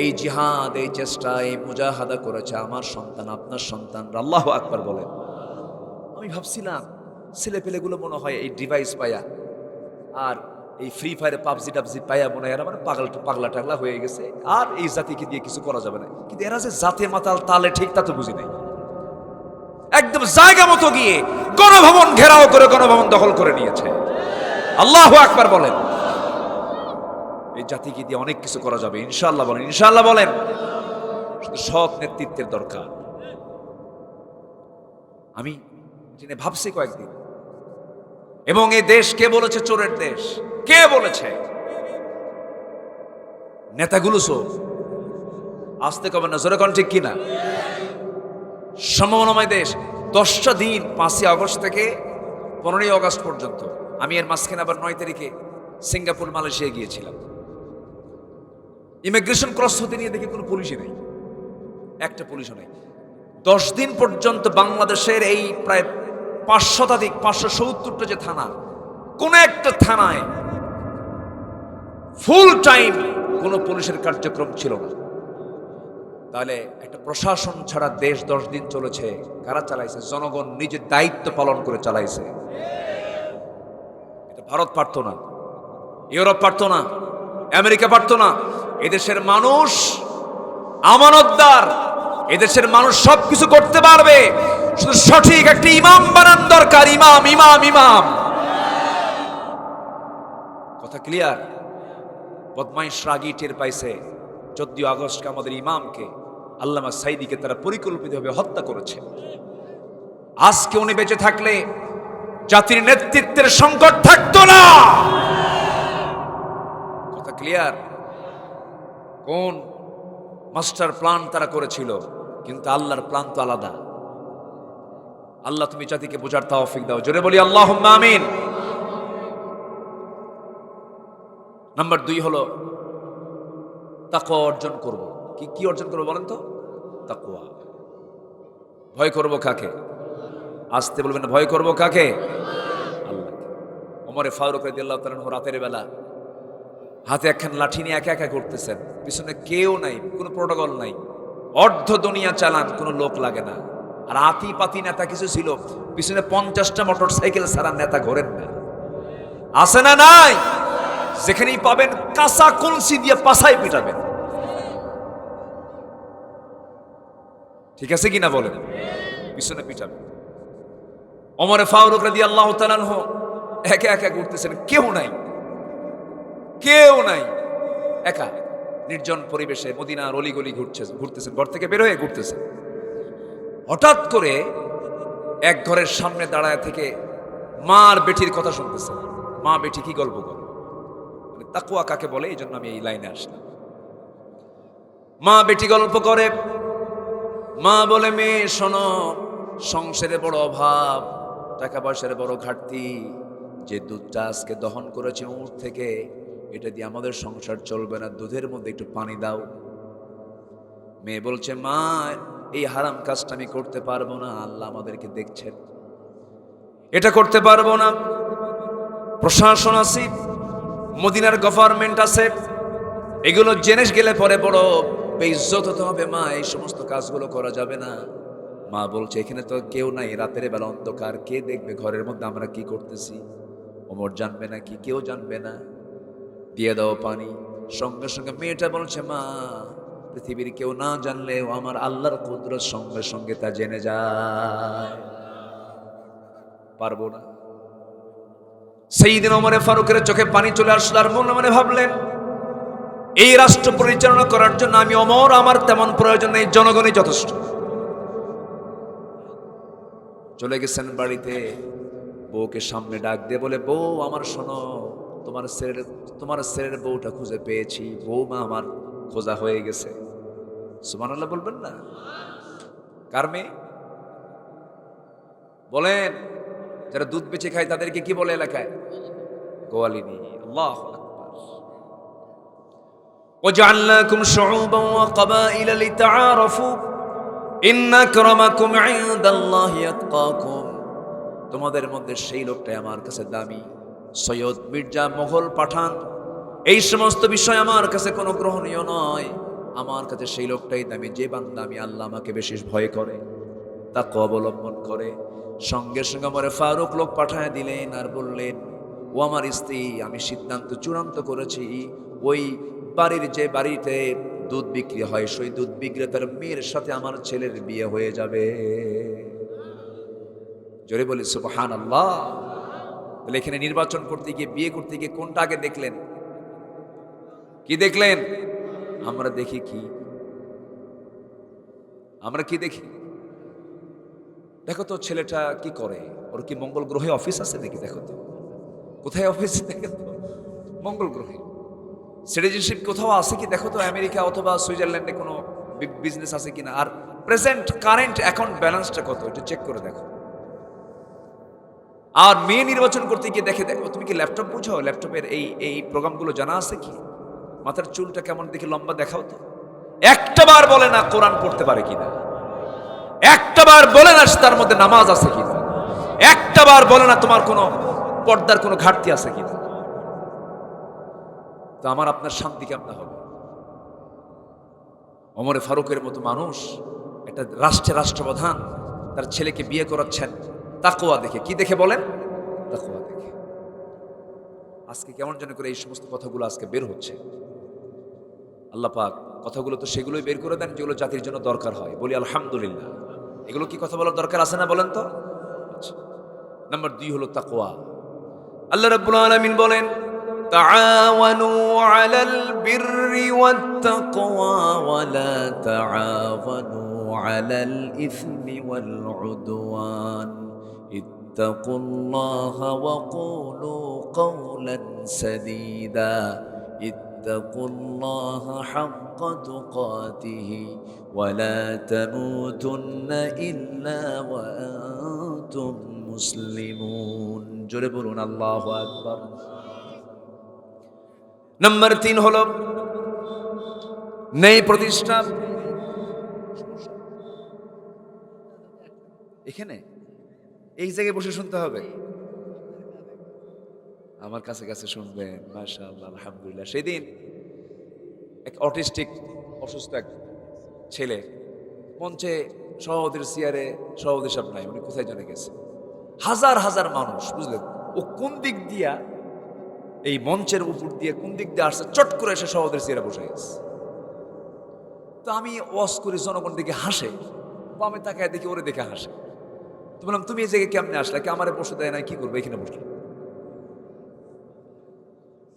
এই জিহাদ, এই চেষ্টা, এই মুজাহাদা করেছে আমার সন্তান, আপনার সন্তান। আল্লাহু আকবার বলেন। আমি ভাবছিলাম ছেলে পেলেগুলো মনে হয় এই ডিভাইস পায়া আর এই ফ্রি ফায়ারে পাবজি টাবজি পায়া মনে হয় এরা মানে পাগলা টাগলা হয়ে গেছে, আর এই জাতিকে দিয়ে কিছু করা যাবে না। কিন্তু এরা যে জাতে মাতাল তালে ঠিক, তা তো বুঝি নাই। একদম জায়গা মতো গিয়ে গণভবন ঘেরাও করে গণভবন দখল করে নিয়েছে। আল্লাহু আকবার বলেন। এই জাতিকে দিয়ে অনেক কিছু করা যাবে ইনশাআল্লাহ বলেন, ইনশাআল্লাহ বলেন। শুধু সৎ নেতৃত্বের দরকার। আমি জেনে ভাবছি কয়েকদিন, এবং এই দেশ কে বলেছে চোরের দেশ? কে বলেছে? নেতাগুলো চোর। আসতে কবে না, জোরে কোন ঠিক কিনা? সম্ভাবনাময় দেশ। 10টা দিন, 5ই আগস্ট থেকে 15ই আগস্ট পর্যন্ত। আমি এর মাঝখানে আবার 9 তারিখে সিঙ্গাপুর, মালয়েশিয়া গিয়েছিলাম। ইমিগ্রেশন ক্রস হতে নিয়ে দেখি কোনো পুলিশই নেই, একটা পুলিশও নেই। 10 দিন পর্যন্ত বাংলাদেশের এই প্রায় 500 570টা যে থানা, কোন একটা থানায় ফুল টাইম কোনো পুলিশের কার্যক্রম ছিল না। তাহলে একটা প্রশাসন ছাড়া দেশ 10 দিন চলেছে, কারা চালাইছে? জনগণ নিজের দায়িত্ব পালন করে চালাইছে। এটা ভারত পারতো না, ইউরোপ পারতো না, আমেরিকা পারতো না। এদেশের মানুষ আমানতদার, এদেশের মানুষ সবকিছু করতে পারবে, শুধু সঠিক একটা ইমাম বানান দরকার। ইমাম ইমাম ইমাম। কথা ক্লিয়ার? বদমাইশ রাগী টের পাইছে 14 আগস্টকে আমাদের ইমামকে, আল্লামা সাইদিকে তারা পরিকল্পিতভাবে হত্যা করেছে। আজকে উনি বেঁচে থাকলে জাতির নেতৃত্বের সংকট থাকতো না। কথা ক্লিয়ার? কোন মাস্টার প্ল্যান তারা করেছিল, কিন্তু আল্লাহর প্ল্যান তো আলাদা। আল্লাহ তুমি জাতিকে বোঝার তৌফিক দাও। জোরে বলি আল্লাহুম্মা আমিন। নাম্বার 2 হলো তাকওয়া অর্জন করব। কি কি অর্জন করব বলেন তো? তাকওয়া। ভয় করব কাকে? আসতে বলবেন, ভয় করব কাকে? আল্লাহকে। ওমরে ফারুক রাদিয়াল্লাহু তাআলা আনহু রাতের বেলা হাতে একখান লাঠি নিয়ে একা একা ঘুরতেছেন, পিছনে কেউ নাই, কোনো প্রোটোকল নাই, অর্ধ দুনিয়া চালান, কোনো লোক লাগে না। আর আতি পাতি নেতা কিছু ছিল, পিছনে 50টা মোটর সাইকেল ছাড়া নেতা ঘোরেন না। আছে না নাই? যেখানেই পাবেন কাঁচা কলসি দিয়ে পাছায় পিটাবেন। ঠিক আছে কিনা বলেন? পিছনে পিটাবেন। ওমরে ফারুক রাদিয়াল্লাহু তাআলা আনহু একা একা ঘুরতেছেন, কেউ নাই, কেউ নাই, একা নির্জন পরিবেশে মদিনার অলিগলি ঘুরতেছেন, ঘর থেকে বের হয়ে ঘুরতেছেন। হঠাৎ করে এক ঘরের সামনে দাঁড়ায় থেকে মার বেটির কথা শুনতেছেন। মা বেটি কি গল্প করে, মানে তাকওয়া কাকে বলে, এই জন্য আমি এই লাইনে আসলাম। মা বেটি গল্প করে। মা বলে, মেয়ে শোনো, সংসারে বড় অভাব, টাকা পয়সার বড় ঘাটতি, যে দুধটা আজকে দহন করেছে উট থেকে, এটা দিয়ে আমাদের সংসার চলবে না, দুধের মধ্যে একটু পানি দাও। মেয়ে বলছে, মা এই হারাম কাজটা আমি করতে পারবো না, আল্লাহ আমাদেরকে দেখছেন, এটা করতে পারবো না। প্রশাসন আছে, মদিনার গভর্নমেন্ট আছে, এগুলো জেনে গেলে পরে বড় বেইজ্জত হতে হবে, মা এই সমস্ত কাজগুলো করা যাবে না। মা বলছে, এখানে তো কেউ নাই, রাতের বেলা অন্ধকার, কে দেখবে ঘরের মধ্যে আমরা কি করতেছি? ওমর জানবে না কি? কেউ জানবে না, দিয়ে দাও পানি। সঙ্গে সঙ্গে মেয়েটা বলছে, মা পৃথিবীর কেউ না জানলেও আমার আল্লাহর কুদরত সঙ্গে সঙ্গে তা জেনে যায়, পারবো না। সেইদিন ওমরে ফারুকের চোখে পানি চলে আসলো, আর মনে মনে ভাবলেন, এই রাষ্ট্র পরিচালনা করার জন্য আমি ওমর, আমার তেমন প্রয়োজন নেই, জনগণই যথেষ্ট। চলে গেছেন বাড়িতে, বউকে সামনে ডাক দিয়ে বলে, বউ আমার শোনো, তোমার ছেলের বউটা খুঁজে পেয়েছি, বউমা আমার খোঁজা হয়ে গেছে। সুবহানাল্লাহ বলবেন না? কার মেয়ে বলেন? যারা দুধ বেচে খায় তাদেরকে কি বলে এলাকায়? গোয়ালিনী। আল্লাহু আকবার। ওয়াজআলনাকুম শুউবান ওয়া ক্বাবাইলা লিতাআরাফু ইন্না আকরামাকুম ইনদাল্লাহি আতকাকুম। তোমাদের মধ্যে সেই লোকটাই আমার কাছে দামি, সৈয়দ, মির্জা, মোগল, পাঠান, এই সমস্ত বিষয় আমার কাছে কোনো গ্রহণীয় নয়। আমার কাছে সেই লোকটাই দামি, যে বান্দা আমি আল্লাহ আমাকে বেশি ভয় করে, তাকওয়া অবলম্বন করে। সঙ্গে সঙ্গে ওমরে ফারুক লোক পাঠায় দিলেন আর বললেন, ও আমার স্ত্রী, আমি সিদ্ধান্ত চূড়ান্ত করেছি, ওই বাড়ির যে বাড়িতে দুধ বিক্রি হয়, সেই দুধ বিক্রেতার মেয়ের সাথে আমার ছেলের বিয়ে হয়ে যাবে। জোরে বলি সুবহানাল্লাহ। তাহলে এখানে নির্বাচন করতে গিয়ে, বিয়ে করতে গিয়ে কোনটা আগে দেখলেন? কি দেখলেন? আমরা দেখি কি? আমরা কি দেখি? দেখো তো ছেলেটা কি করে, ওর কি মঙ্গল গ্রহে অফিস আছে নাকি? দেখো তো কোথায় অফিস, দেখো তো মঙ্গল গ্রহে। সিটিজেনশিপ কোথাও আছে কি? দেখো তো আমেরিকা অথবা সুইজারল্যান্ডে কোনো বিজনেস আছে কিনা। আর প্রেজেন্ট কারেন্ট অ্যাকাউন্ট ব্যালেন্সটা কত, এটা চেক করে দেখো। আর মেয়ে নির্বাচন করতে গিয়ে দেখো, তুমি কি ল্যাপটপ বুঝো? ল্যাপটপের এই এই প্রোগ্রামগুলো জানা আছে কি? মাথার চুলটা কেমন দেখি লম্বা, দেখাও তো। একটাবার বলে না কোরআন পড়তে পারে কিনা, একটাবার বলে না তার মধ্যে নামাজ আছে কিনা, একটাবার বলে না তোমার কোনো পর্দার কোনো ঘাটতি আছে কিনা। তো আমার আপনার শান্তি কেমন হবে? ওমরে ফারুকের মতো মানুষ, একটা রাষ্ট্রের রাষ্ট্রপ্রধান, তার ছেলেকে বিয়ে করাচ্ছেন তাকওয়া দেখে। কি দেখে বলেন? তাকওয়া দেখে। আজকে কেমন যেন করে এই সমস্ত কথাগুলো আজকে বের হচ্ছে। আল্লাহ পাক কথাগুলো তো সেগুলোই বের করে দেন যেগুলো জাতির জন্য দরকার হয়। বলি আলহামদুলিল্লাহ। এগুলো কি কথা বলার দরকার আছে না বলেন তো? আচ্ছা, নাম্বার 2 হলো তাকওয়া। আল্লাহ রাব্বুল আলামিন বলেন, তাআওয়ানু আলাল বিররি ওয়াত তাকওয়া ওয়া লা তাআওয়ানু আলাল ইসমি ওয়াল উদওয়ান ইত্তাকুল্লাহা ওয়া কুলু কাওলান সাদীদা ইত্তাকুল্লাহা হাক্কা তুকাতিহি ওয়া লা তামুতুন্না ইল্লা ওয়া আনতুম মুসলিমুন। জোরে বলুন আল্লাহু আকবার। নাম্বার 3 হলো ন্যায় প্রতিষ্ঠা। এখানে এই জায়গায় বসে শুনতে হবে, আমার কাছে কাছে শুনবেন। মাশাআল্লাহ, আলহামদুলিল্লাহ। সেদিন এক অটিস্টিক অসুস্থ এক ছেলে মঞ্চে সভাপতির চেয়ারে, সভাপতি সাহেব নাই, উনি কোথায় জেনে গেছে, হাজার হাজার মানুষ, বুঝলেন? ও কোন দিক দিয়া এই মঞ্চের উপর দিয়ে কোন দিক দিয়ে আসছে, চট করে এসে সভাপতির চেয়ারে বসে গেছে। তো আমি ওয়াজ করি, জনগণ দিকে হাসে, আমি তাকায় দেখি ওরে দেখে হাসে। তো বললাম, তুমি এই জায়গায় কেমনে আসলে? কি আমারে বসে দেয় না, কি করবো, এখানে বসলাম।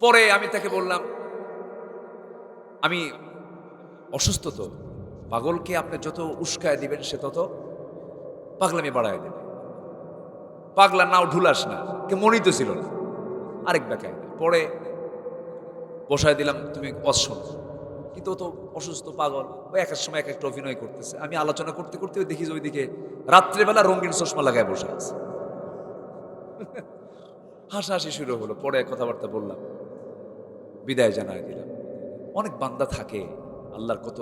পরে আমি তাকে বললাম, আমি অসুস্থ, তো পাগলকে আপনি যত উস্কায় দিবেন সে তত পাগলামি বাড়ায় দেবে। পাগলা নাও ঢুলাস না, কে মনেই তো ছিল না, আরেক বেকায়। পরে বসায় দিলাম, তুমি অসম, কিন্তু ও তো অসুস্থ পাগল, ওই এক এক সময় এক একটা অভিনয় করতেছে। আমি আলোচনা করতে করতে দেখি যে ওইদিকে রাত্রেবেলা রঙিন চশমা লাগায় বসে আছে। হাসাহাসি শুরু হলো। পরে কথাবার্তা বললাম, বিদায় জানাই দিলাম। অনেক বান্দা থাকে, আল্লাহর কত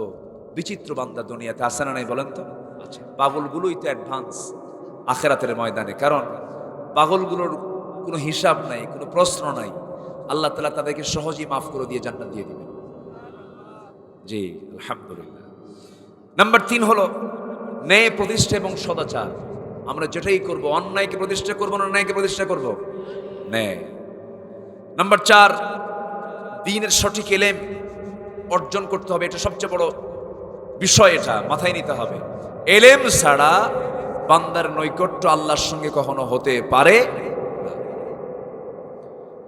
বিচিত্র বান্দা দুনিয়াতে আছে না নাই বলেন তো? আছে। পাগলগুলোই তো অ্যাডভান্স আখেরাতের ময়দানে, কারণ পাগলগুলোর কোনো হিসাব নাই, কোনো প্রশ্ন নাই। আল্লাহ তাআলা তাদেরকে সহজেই মাফ করে দিয়ে জান্নাত দিয়ে দিবেন। জি, আলহামদুলিল্লাহ। নাম্বার 3 হলো ন্যায় প্রতিষ্ঠা এবং সদাচার। আমরা যেটাই করব, অন্যায়কে প্রতিষ্ঠা করব না ন্যায়কে প্রতিষ্ঠা করব? ন্যায়। নাম্বার 4, দ্বীনের সঠিক ইলম অর্জন করতে হবে। এটা সবচেয়ে বড় বিষয়, এটা মাথায় নিতে হবে। ইলম ছাড়া বান্দার নৈকট্য আল্লাহর সঙ্গে কখনো হতে পারে না।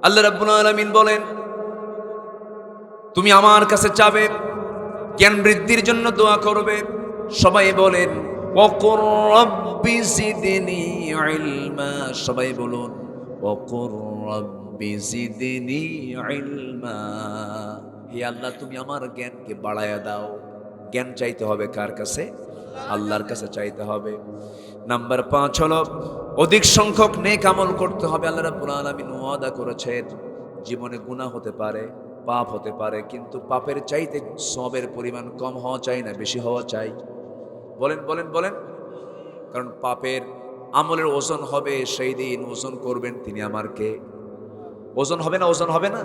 আল্লাহ রাব্বুল আলামিন বলেন, তুমি আমার কাছে চাবে, জ্ঞান বৃদ্ধির জন্য দোয়া করবে। সবাই বলেন ওয়াকুর রাব্বি জিদনি ইলমা। সবাই বলুন ওয়াকুর রাব্বি জিদনি ইলমা। হে আল্লাহ, তুমি আমার জ্ঞানকে বাড়ায়া দাও। জ্ঞান চাইতে হবে কার কাছে? আল্লাহর কাছে চাইতে হবে। নাম্বার 5 হলো অধিক সংখ্যক নেক আমল করতে হবে। আল্লাহ রাব্বুল আলামিন ওয়াদা করেছেন, জীবনে গুনাহ হতে পারে, পাপ হতে পারে, কিন্তু পাপের চাইতে সওয়াবের পরিমাণ কম হওয়া চাই না বেশি হওয়া চাই? বলেন বলেন বলেন। কারণ পাপের আমলের ওজন হবে সেই দিন, ওজন করবেন তিনি আমার কে? ওজন হবে না? ওজন হবে না?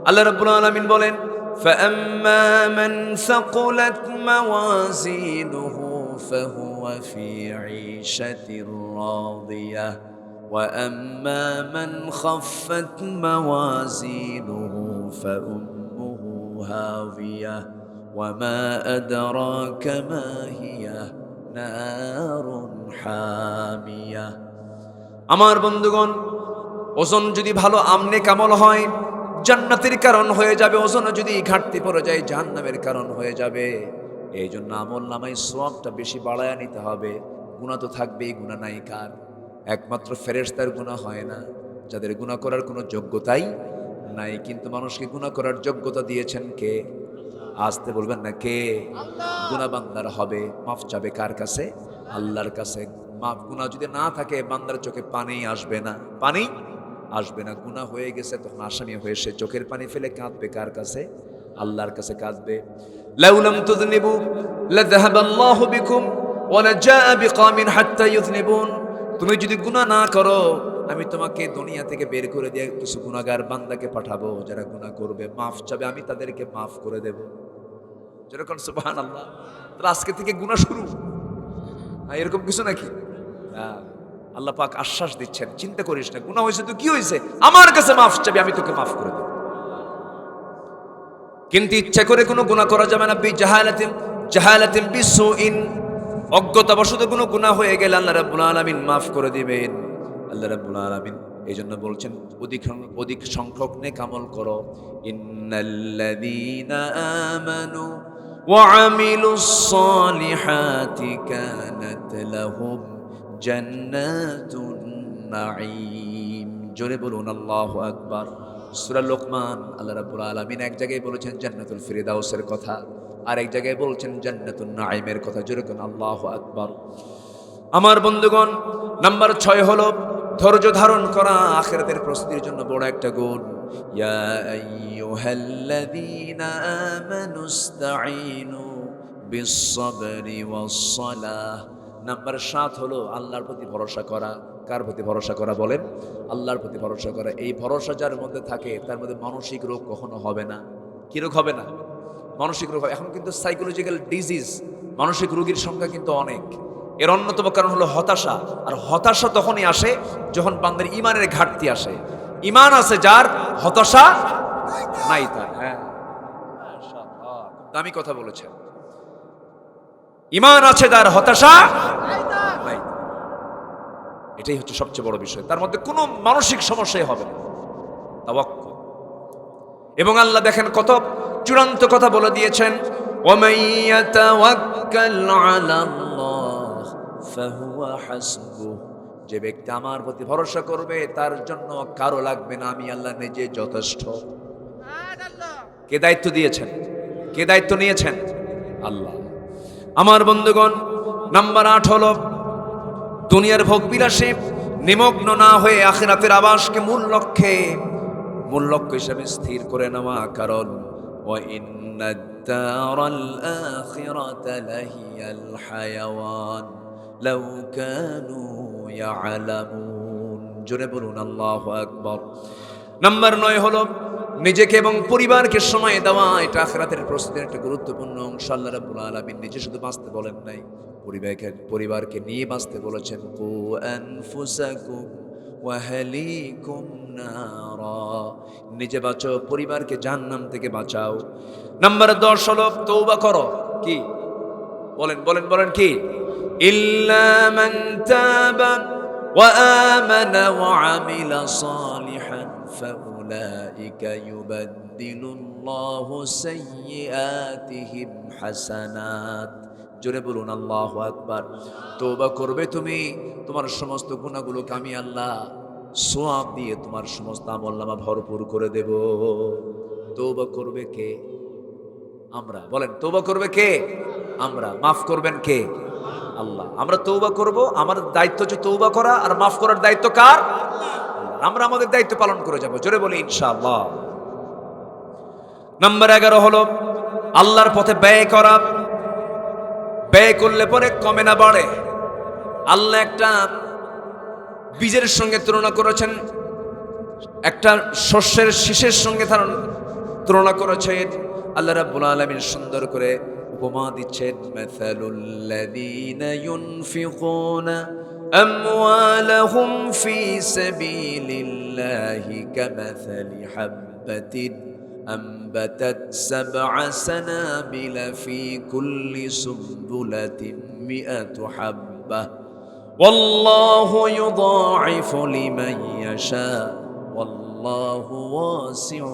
আল্লাহ রাব্বুল আলামিন বলেন, فَأَمَّا مَنْ ثَقُلَتْ مَوَازِينُهُ فَهُوَ فِي عِيشَةٍ رَاضِيَةٍ وَأَمَّا مَنْ خَفَّتْ مَوَازِينُهُ فَأُمُّهُ هَاوِيَةٌ وَمَا أَدْرَاكَ مَا هِيَ نَارٌ حَامِيَةٌ। আমার বন্ধুগণ, ওজন যদি ভালো আমনে কামল হয় জান্নাতের কারণ হয়ে যাবে, ওজন যদি ঘাটতি পড়ে যায় জাহান্নামের কারণ হয়ে যাবে। এই জন্য আমল নামায় সওয়াবটা বেশি বাড়ায়া নিতে হবে। গুনাহ তো থাকবেই, গুনাহ নাই কার? একমাত্র ফেরেশতার গুনাহ হয় না, যাদের গুনাহ করার কোনো যোগ্যতাই নাই। কিন্তু মানুষকে গুনাহ করার যোগ্যতা দিয়েছেন কে? আসতে বলবেন না, কে? গুনাহ বান্দার হবে, মাফ চাবে কার কাছে? আল্লাহর কাছে। মাফ গুনাহ যদি না থাকে বান্দার চোখে পানি আসবে না, পানি আসবে না। গুনাহ হয়ে গেছে তখন আসামি হয়ে সে চোখের পানি ফেলে কাঁদবে কার কাছে? আল্লাহর কাছে কাঁদবে। লাউলাম তুযনিবু লাযাহাবাল্লাহু বিকুম ওয়া লাজাআ বিকওমিন হাত্তা ইউযনিবুন। তুমি যদি গুনাহ না করো আমি তোমাকে দুনিয়া থেকে বের করে দিয়ে কিছু গুনাহগার বান্দাকে পাঠাবো, যারা গুনাহ করবে, মাফ চাবে, আমি তাদেরকে মাফ করে দেব। যেরকম সুবহানাল্লাহ। তাহলে আজকে থেকে গুনাহ শুরু, এরকম কিছু নাকি? আল্লাহ পাক আশ্বাস দিচ্ছেন, চিন্তা করিস না, গুনাহ হয়েছে তো কি হয়েছে, আমার কাছে মাফ চাবি, আমি তোকে মাফ করে দেব। কিন্তু ইচ্ছা করে কোনো গুনাহ করা যাবে না। জাহালাতিন বিসুইন, অজ্ঞতাবশত কোনো গুনাহ হয়ে গেলে আল্লাহ রাব্বুল আলামিন মাফ করে দিবেন। আল্লাহ রাব্বুল আলামিন এই জন্য বলছেন অধিক সংখ্যক নেক আমল করো। ইন্নাল্লাযীনা আমানু ওয়া আমিলুস সালিহাতি কানাত লাহুম জান্নাতুন নাঈম। জোরে বলুন আল্লাহু আকবার। সূরা লোকমান আল্লাহ রাব্বুল আলামিন এক জায়গায় বলেছেন জান্নাতুল ফিরদাউসের কথা, আর এক জায়গায় বলছেন জান্নাতুন নাঈমের কথা। জোরে বলুন আল্লাহু আকবার। আমার বন্ধুগণ, নাম্বার 6 হলো ধৈর্য ধারণ করা। আখিরাতের প্রস্তুতির জন্য বড় একটা গুণ। ইয়া আইয়ুহাল্লাযীনা আমানুস্তাঈনু বিস-সাবরি ওয়াস-সালাহ। নাম্বার 7 হলো আল্লাহর প্রতি ভরসা করা। কার প্রতি ভরসা করা বলেন? আল্লাহর প্রতি ভরসা করা। এই ভরসা যার মধ্যে থাকে তার মধ্যে মানসিক রোগ কখনো হবে না। কি রোগ হবে না? মানসিক রোগ। এখন কিন্তু সাইকোলজিক্যাল ডিজিজ, মানসিক রোগীর সংখ্যা কিন্তু অনেক। এর অন্যতম কারণ হলো হতাশা। আর হতাশা তখনই আসে যখন বান্দার ঈমানের ঘাটতি আসে। ঈমান আছে যার, হতাশা নাই তার। হ্যাঁ, মাশাআল্লাহ, দামি কথা বলেছেন। ঈমান আছে যার, হতাশা নাই। এটাই হচ্ছে সবচেয়ে বড় বিষয়। তার মধ্যে কোনো মানসিক সমস্যাই হবে না। তাওয়াক্কুল। এবং আল্লাহ দেখেন কত চূড়ান্ত কথা বলে দিয়েছেন, ওয়ামান ইয়াতাওয়াক্কাল আলাল্লাহ ফাহুয়া হাসবুহ। যে ব্যক্তি আমার প্রতি ভরসা করবে তার জন্য কারো লাগবে না, আমি আল্লাহ নিজে যথেষ্ট। কে দায়িত্ব দিয়েছেন? কে দায়িত্ব নিয়েছেন? আল্লাহ। আমার বন্ধুগণ, নাম্বার 8 হলো দুনিয়ার ভোগ বিলাসে নিমগ্ন না হয়ে আখিরাতের আবাসকে মূল লক্ষ্য হিসেবে স্থির করে নেওয়া। কারণ ওয়া ইন্নাদ দারাল আখিরাতা লাহিয়াল হায়াওয়ান লাউ কানু ইয়ালামুন। জোরে বলুন আল্লাহু আকবার। নাম্বার 9 হলো নিজেকে এবং পরিবারকে সময় দেওয়া। এটা আখিরাতের প্রস্তুতির একটা গুরুত্বপূর্ণ অংশ। আল্লাহ রাব্বুল আলামিন নিজে শুধু বাঁচতে বলেন নাই, পরিবারকে নিয়ে বাঁচতে বলেছেন। কু আনফুসাকুম ওয়া আহলিকুম নারা। নিজে বাঁচো, পরিবারকে জাহান্নাম থেকে বাঁচাও। নাম্বার 10 হলো তওবা করো। কি বলেন কি? ইল্লা মান তাবা ওয়া আমানা ওয়া আমিলা সালিহান ফাউলাইকা ইউবাদদিলুল্লাহু সাইয়্যাতিহিম হাসানাত। জোরে বলুন আল্লাহু আকবার। তওবা করবে তুমি, তোমার সমস্ত গুনাহগুলোকে আমি আল্লাহ সওয়াব দিয়ে তোমার সমস্ত আমলনামা ভরপুর করে দেব। তওবা করবে কে? আমরা। বলেন, তওবা করবে কে? আমরা। মাফ করবেন কে? আল্লাহ। আমরা তওবা করব, আমার দায়িত্ব হচ্ছে তওবা করা, আর মাফ করার দায়িত্ব কার? আল্লাহ। আমরা আমাদের দায়িত্ব পালন করে যাব। জোরে বলি ইনশাআল্লাহ। নাম্বার 11 হলো আল্লাহর পথে ব্যয় করা। ব্যয় করলে পরে কমে না বাড়ে। আল্লাহ একটা বীজের সঙ্গে তুলনা করেছেন, একটা শস্যের শীষের সঙ্গে তুলনা করেছেন। আল্লাহ রাব্বুল আলামিন সুন্দর করে উপমা দিচ্ছেন, মাসালুল লাযীনা ইউনফিকুনা আমওয়ালাহুম ফি সাবিলিল্লাহি কামাসালি হাববাতিন أنبتت 7 سنابل في كل سنبلة 100 حبة والله يضاعف لمن يشاء والله واسع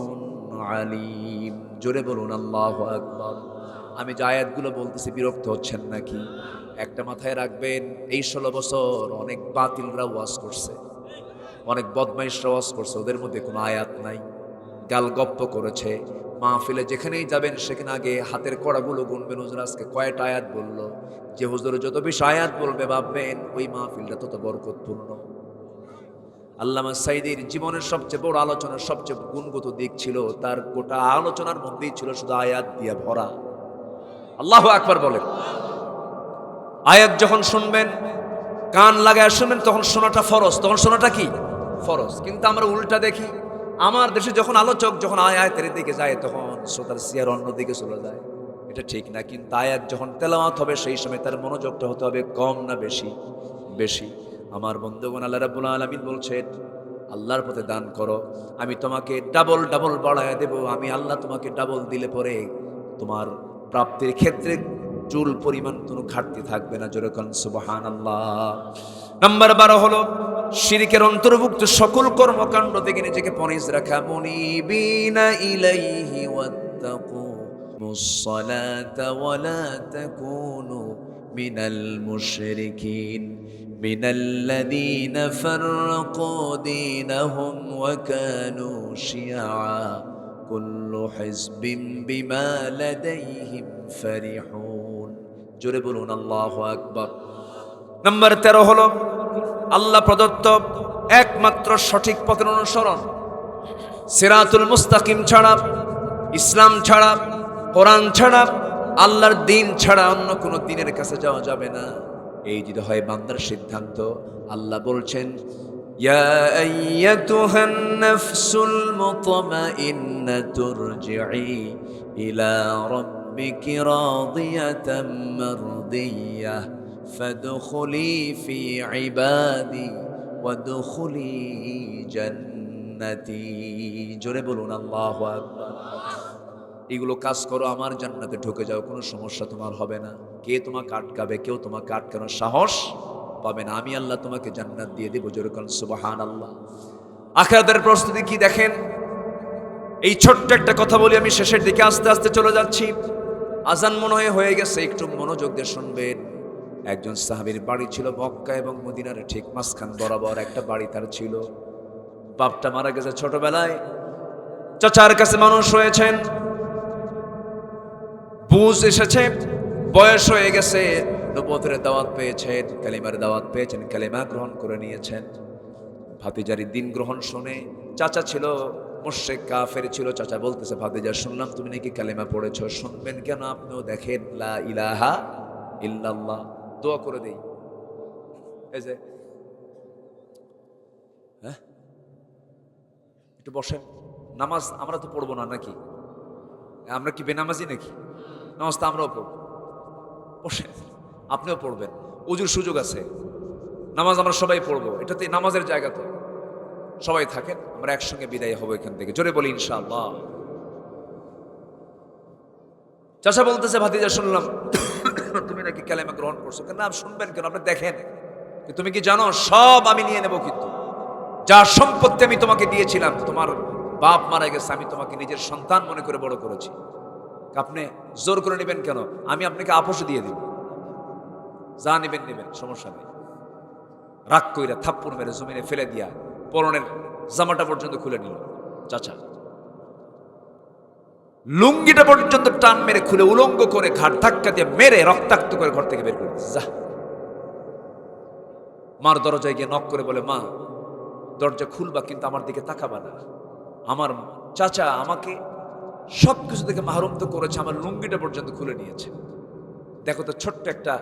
عليم। জোরে বলুন আল্লাহু আকবার। আমি যে আয়াতগুলো বলতেছি বিরক্ত হচ্ছেন নাকি? একটা মাথায় রাখবেন, এই 16 বছর অনেক বাতিলরা ওয়াজ করছে, অনেক বদমাইশরা ওয়াজ করছে, ওদের মধ্যে কোনো আয়াত নাই। গালগপ্প করেছে। মাহফিলে যেখানেই যাবেন সেখানে আগে হাতের কড়াগুলো গুনবেন, হুজুর আজকে কয়টা আয়াত বললো। যে হুজুর যত বেশি আয়াত বলবে ভাববেন ওই মাহফিলটা তত বরকতপূর্ণ। আল্লামা সাঈদীর জীবনের সবচেয়ে বড় আলোচনার সবচেয়ে গুণগত দিক ছিল, তার গোটা আলোচনার মধ্যেই ছিল শুধু আয়াত দিয়ে ভরা। আল্লাহু আকবার বলেন। আয়াত যখন শুনবেন, কান লাগায় শুনবেন, তখন শোনাটা ফরজ। তখন শোনাটা কি? ফরজ। কিন্তু আমরা উল্টা দেখি, আমার দেশে যখন আলোচক যখন আয়াতের দিকে যায় তখন শ্রোতার সিয়ার অন্যদিকে চলে যায়। এটা ঠিক না। কিন্তু আয়াত যখন তেলাওয়াত হবে সেই সময় তার মনোযোগটা হতে হবে কম না বেশি? বেশি। আমার বন্ধুগণ, আল্লাহ রাব্বুল আলামিন বলছেন, আল্লাহর পথে দান করো, আমি তোমাকে ডাবল ডাবল বাড়ায় দেব। আমি আল্লাহ তোমাকে ডাবল দিলে পরে তোমার প্রাপ্তির ক্ষেত্রে চুল পরিমাণ কোনো ঘাটতি থাকবে না। জোরে কোন সুবহানাল্লাহ। নাম্বার 12 হলো শিরকের অন্তর্ভুক্ত সকল কর্মকাণ্ড থেকে নিজেকে পরিজ রাখা। মুনিবিনা ইলাইহি ওয়াত্তাকু মুসসালাতা ওয়া লা তাকুনু মিনাল মুশরিকিন মিনাল্লাযীনা ফাররাকু দীনাহুম ওয়া কানু শিয়আ কুল্লু হিজবিন বিমা লাদাইহিম ফারিহুন। জোরে বলুন আল্লাহু আকবার। নাম্বার 13 হলো আল্লাহ প্রদত্ত একমাত্র সঠিক পথের অনুসরণ। সিরাতুল মুস্তাকিম ছাড়া, ইসলাম ছাড়া, কোরআন ছাড়া, আল্লাহর দিন ছাড়া অন্য কোনো দিনের কাছে যাওয়া যাবে না। এই যদি হয় বান্দার সিদ্ধান্ত, আল্লাহ বলছেন ইয়া আইয়াতুহান নাফসুল মুতমাইন্নাতু ইরজিই ইলা রাব্বিকি রাদিয়াতাম মারদিয়াহ ফাদখুলি ফি ইবাদি ওয়াদখুলি জান্নাতি। জোরে বলুন আল্লাহু আকবার। এগুলো কাজ করো, আমার জান্নাতে ঢুকে যাও, কোনো সমস্যা তোমার হবে না। কে তোমাকে আটকাবে? কেউ তোমাকে আটকানোর সাহস পাবে না। আমি আল্লাহ তোমাকে জান্নাত দিয়ে দেবো। জোরে বলুন সুবহানাল্লাহ। আখিরাতের প্রস্তুতি কি দেখেন। এই ছোট্ট একটা কথা বলি, আমি শেষের দিকে আস্তে আস্তে চলে যাচ্ছি। আজান মনে হয়ে গেছে, একটু মনোযোগ দিয়ে শুনবেন। একজন সাহাবীর বাড়ি ছিল মক্কা এবং মদিনার ঠিক মাঝখান বরাবর একটা বাড়ি তার ছিল। বাপটা মারা গেছে ছোটবেলায়, চাচার কাছে মানুষ হয়েছেন, বুঝ এসেছে, বয়স হয়ে গেছে, নবুয়তের দাওয়াত পেয়েছেন, কালিমার দাওয়াত পেয়েছেন, কালিমা গ্রহণ করে নিয়েছেন। ভাতিজারি দিন গ্রহণ শুনে, চাচা ছিল মুশরিক কাফের ছিল, চাচা বলতেছে ভাতিজা শুনলাম তুমি নাকি কালিমা পড়েছো, শুনবেন কেন আপনিও দেখেন লা ইলাহা ইল্লাল্লাহ। দোয়া করে দেই। এই যে হ্যাঁ একটু বসেন। নামাজ আমরা তো পড়বো না নাকি? আমরা কি বেনামাজি নাকি? নামাজ তো আমরাও পড়ব। বসেন, আপনিও পড়বেন, ওযুর সুযোগ আছে। নামাজ আমরা সবাই পড়বো, এটাতে নামাজের জায়গা। তো সবাই থাকেন, আমরা একসঙ্গে বিদায় হবো এখান থেকে। জোরে বলি ইনশাআল্লাহ। চাচা বলতেছে ভাতিজা শুনলাম তুমি নাকি কালেমা গ্রহণ করছো। কেন শুনবেন কেন? আপনি দেখেন, তুমি কি জানো সব আমি নিয়ে নেব, কিন্তু যা সম্পত্তি আমি তোমাকে দিয়েছিলাম, তোমার বাপ মারা গেছে, আমি তোমাকে নিজের সন্তান মনে করে বড় করেছি। আপনি জোর করে নেবেন কেন? আমি আপনাকে আপোষ দিয়ে দিব, যা নেবেন নেবেন, সমস্যা নেই। রাগ কইরা থাপ্পড় মেরে জমিনে ফেলে দিয়া পরনের জামাটা পর্যন্ত খুলে নিল চাচা। লুঙ্গিটা পর্যন্ত টান মেরে খুলে উলঙ্গ করে ঘাট ধাক্কা দিয়ে মেরে রক্তাক্ত করে ঘর থেকে বের করে দিচ্ছে। যা। মার দরজায় গিয়ে নক করে বলে, মা দরজা খুলবা কিন্তু আমার দিকে তাকাবা না। আমার চাচা আমাকে সবকিছু থেকে মাহরুম তো করেছে, আমার লুঙ্গিটা পর্যন্ত খুলে নিয়েছে। দেখো তো ছোট্ট একটা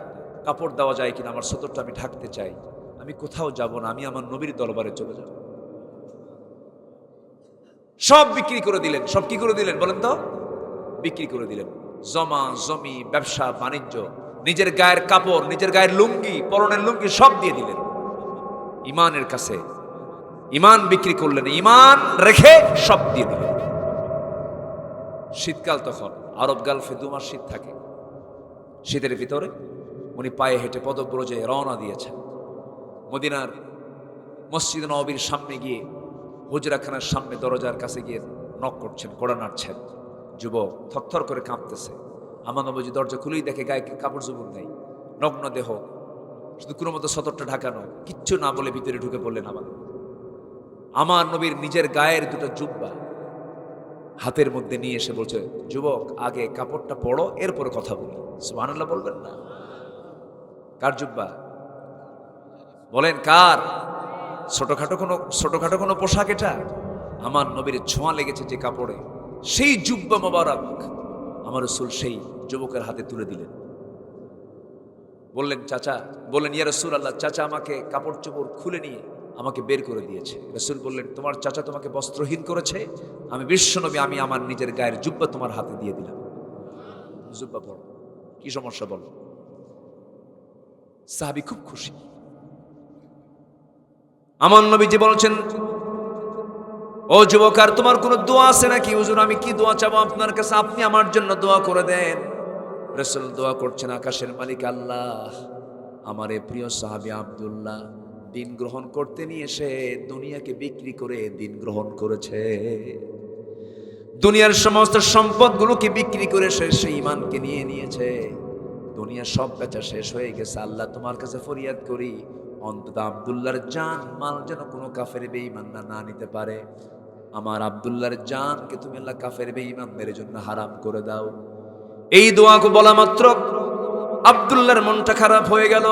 কাপড় দেওয়া যায় কিনা, আমার সতরটা আমি ঢাকতে চাই। আমি কোথাও যাব না, আমি আমার নবীর দরবারে চলে যাব। সব বিক্রি করে দিলেন। সব কি করে দিলেন বলেন তো? বিক্রি করে দিলেন। জমা জমি, ব্যবসা বাণিজ্য, নিজের গায়ের কাপড়, নিজের গায়ের লুঙ্গি, পরনের লুঙ্গি সব দিয়ে দিলেন ইমানের কাছে। ইমান বিক্রি করলেন, ইমান রেখে সব দিয়ে দিলেন। শীতকাল তখন, আরব গালফে 2 মাস শীত থাকে। শীতের ভিতরে উনি পায়ে হেঁটে পদব্রজে রওনা দিয়েছেন। মদিনার মসজিদ নববীর সামনে গিয়ে, হুজরাখানার সামনে দরজার কাছে গিয়ে নক করছেন, কড়া নাড়ছেন। যুবক থরথর করে কাঁপতেছে। আমার নবীজি দরজা খুলেই দেখে গায়ে কাপড় চোপড় নেই, নগ্ন দেহ, শুধু কোনো মতো সতরটা ঢাকানো। কিচ্ছু না বলে ভিতরে ঢুকে পড়লেন। আমার নবীর নিজের গায়ের 2টা জুব্বা হাতের মধ্যে নিয়ে এসে বলছে, যুবক আগে কাপড়টা পরো, এরপরে কথা বলি। সুবহানাল্লাহ বলবেন না? কার জুব্বা বলেন? কার? ছোটখাটো কোনো পোশাক এটা? আমার নবীর ছোঁয়া লেগেছে যে কাপড়ে, সেই জুব্বা মোবারক আমার রাসূল সেই যুবকের হাতে তুলে দিলেন। বললেন, চাচা, বললেন ইয়া রাসূলুল্লাহ, চাচা আমাকে কাপড় চোপড় খুলে নিয়ে আমাকে বের করে দিয়েছে। রাসূল বললেন, তোমার চাচা তোমাকে বস্ত্রহীন করেছে, আমি বিশ্বনবী, আমি আমার নিজের গায়ের জুব্বা তোমার হাতে দিয়ে দিলাম। জুব্বা পরো, কি সমস্যা বলো? সাহাবী খুব খুশি। আমার নবীজি বলছেন, ও যুবক, আর তোমার কোনো দোয়া আছে নাকি? হুজুর আমি কি দোয়া চাবো আপনার কাছে, আপনি আমার জন্য দোয়া করে দেন। রাসূল দোয়া করছেন, আকাশের মালিক আল্লাহ, আমার এই প্রিয় সাহাবী আব্দুল্লাহ দিন গ্রহণ করতে নিয়ে এসে দুনিয়াকে বিক্রি করে দিন গ্রহণ করেছে। দুনিয়ার সমস্ত সম্পদগুলোকে বিক্রি করে সে ঈমানকে নিয়ে নিয়েছে। দুনিয়ার সব বেচা শেষ হয়ে গেছে। আল্লাহ তোমার কাছে ফরিয়াদ করি, অন্তত আব্দুল্লাহর জান মাল যেন কোনো কাফের বেঈমান না নিতে পারে। আমার আব্দুল্লাহর জানকে তুমি আল্লাহ কাফের বেঈমানদের জন্য হারাম করে দাও। এই দোয়াকে বলা মাত্র আব্দুল্লাহর মনটা খারাপ হয়ে গেল।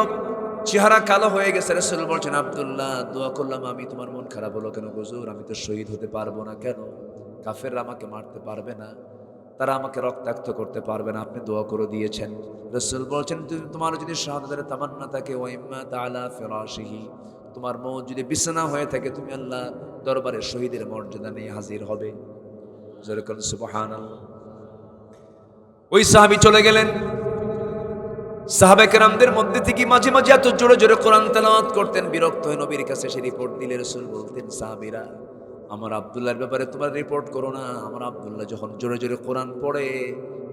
চেহারা কালো হয়ে গেছে। রাসূল বলছেন, আব্দুল্লাহ, দোয়া করলাম আমি, তোমার মন খারাপ হলো কেন হুজুর? আমি তো শহীদ হতে পারবো না। কেন? কাফেররা আমাকে মারতে পারবে না, তারা আমাকে রক্তাক্ত করতে পারবে না, আপনি দোয়া করে দিয়েছেন। রাসূল বলছেন, তোমার যদি শাহাদাতের তামান্না থাকে, ওয়া ইম্মা তাআলা ফিরাশিহি, তোমার মৌত যদি বিছানা হয়ে থাকে, তুমি আল্লাহ দরবারে শহীদের মর্যাদা নিয়ে হাজির হবে। যেরকম সুবহানাল্লাহ। ওই সাহাবী চলে গেলেন। সাহাবায়ে কেরামদের মধ্যে থেকে মাঝে মাঝে এত জোরে জোরে কোরআন তেলাওয়াত করতেন, বিরক্ত হয়ে নবীর কাছে সে রিপোর্ট দিলে রাসূল বলতেন, সাহাবীরা, আমার আব্দুল্লাহর ব্যাপারে তোমার রিপোর্ট করো না। আমার আব্দুল্লাহ যখন জোরে জোরে কোরআন পড়ে,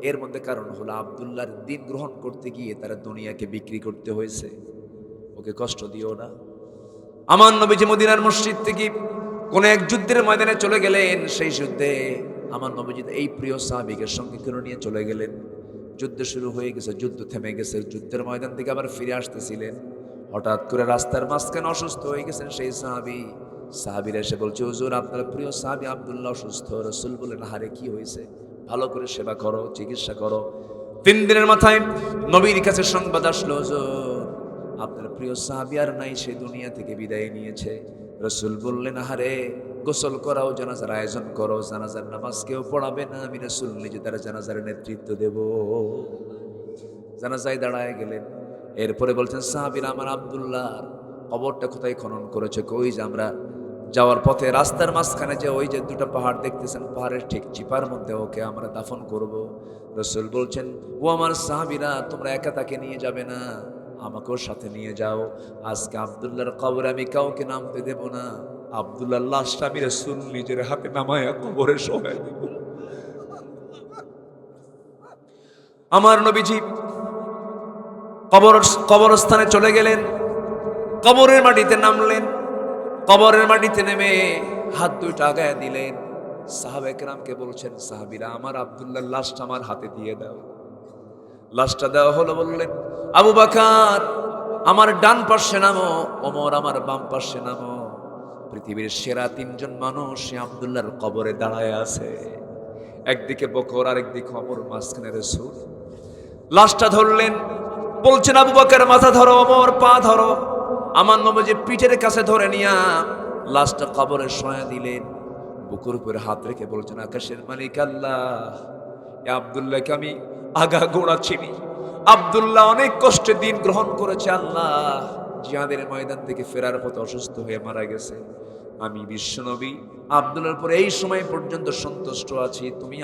এর মধ্যে কারণ হলো আব্দুল্লাহর দিন গ্রহণ করতে গিয়ে তারা দুনিয়াকে বিক্রি করতে হয়েছে, ওকে কষ্ট দিও না। আমার নবীজি মদিনার মসজিদ থেকে কোন এক যুদ্ধের ময়দানে চলে গেলেন। সেই যুদ্ধে আমার নবীজি এই প্রিয় সাহাবীকে সঙ্গে করে নিয়ে চলে গেলেন। যুদ্ধ শুরু হয়ে গেছে, যুদ্ধ থেমে গেছে, যুদ্ধের ময়দান থেকে আবার ফিরে আসতেছিলেন। হঠাৎ করে রাস্তার মাঝখানে অসুস্থ হয়ে গেছেন সেই সাহাবী। সাহাবীরা এসে বলছে, হুজুর, আপনার প্রিয় সাহাবী আব্দুল্লাহ অসুস্থ। রাসূল বলেন, হারে কি হয়েছে? ভালো করে সেবা করো, চিকিৎসা করো। 3 দিনের মাথায় নবীর কাছে সংবাদ আসলো, হুজুর, আপনার প্রিয় সাহাবী আর নাই, সে দুনিয়া থেকে বিদায় নিয়েছে। রাসূল বললেন, হারে গোসল করাও, জানাজার আয়োজন করো। জানাজার নামাজ কেউ পড়াবে না, আমি রাসূল নিজে তার জানাজার নেতৃত্ব দেব। জানাজায় দাঁড়ায় গেলেন। এরপরে বলছেন, সাহাবীরা, আমার আব্দুল্লাহর কবরটা কোথায় খনন করেছে? কই যে আমরা যাওয়ার পথে রাস্তার মাঝখানে যে ওই যে দুটো পাহাড় দেখতেছেন, পাহাড়ের ঠিক চিপার মধ্যে ওকে আমরা দাফন করব। রাসূল বলছেন, ও আমার সাহাবীরা, তোমরা একা তাকে নিয়ে যাবে না, আমাকেও সাথে নিয়ে যাও। আজকে আব্দুল্লাহর কবরে আমি কাউকে নামতে দেব না। আব্দুল্লাহর লাশটা আমি রাসূল নিজের হাতে নামায়া কবরে শোয়াই দেব। আমার নবীজি কবরস্থানে চলে গেলেন, কবরের মাটিতে নামলেন। কবরের মাটিতে নেমে হাত দুইটা আগায় দিলেন। সাহাবায়ে কেরামকে বলছেন, সাহাবীরা, আমার আব্দুল্লাহর লাশটা আমার হাতে দিয়ে দাও। লাশটা দেওয়া হলো। বললেন, আবু বকর আমার ডান পাশে নামো, ওমর আমার বাম পাশে নামো। পৃথিবীর সেরা 3 জন মানুষ আব্দুল্লাহর কবরে দাঁড়ায় আছে। একদিকে বকর, আরেকদিকে ওমর, মাঝখানে রাসূল। লাশটা ধরলেন, বলছেন, আবু বকর মাথা ধরো, ওমর পা ধরো। আমার নবীজি পিঠের কাছে ধরে নিয়া লাশটা কবরে শোয়া দিলেন। বুকের উপরে হাত রেখে বলছেন, আকাশের মালিক আল্লাহ, এ আব্দুল্লাহকে আমি আগা গোড়া চিনি। আব্দুল্লাহ অনেক কষ্টে দিন গ্রহণ করেছে। আল্লাহ, জিহাদের ময়দান থেকে ফেরার পথে অসুস্থ হয়ে মারা গেছে। আমি বিশ্বনবী আব্দুল্লাহর পরে এই সময় পর্যন্ত সন্তুষ্ট আছি। তুমি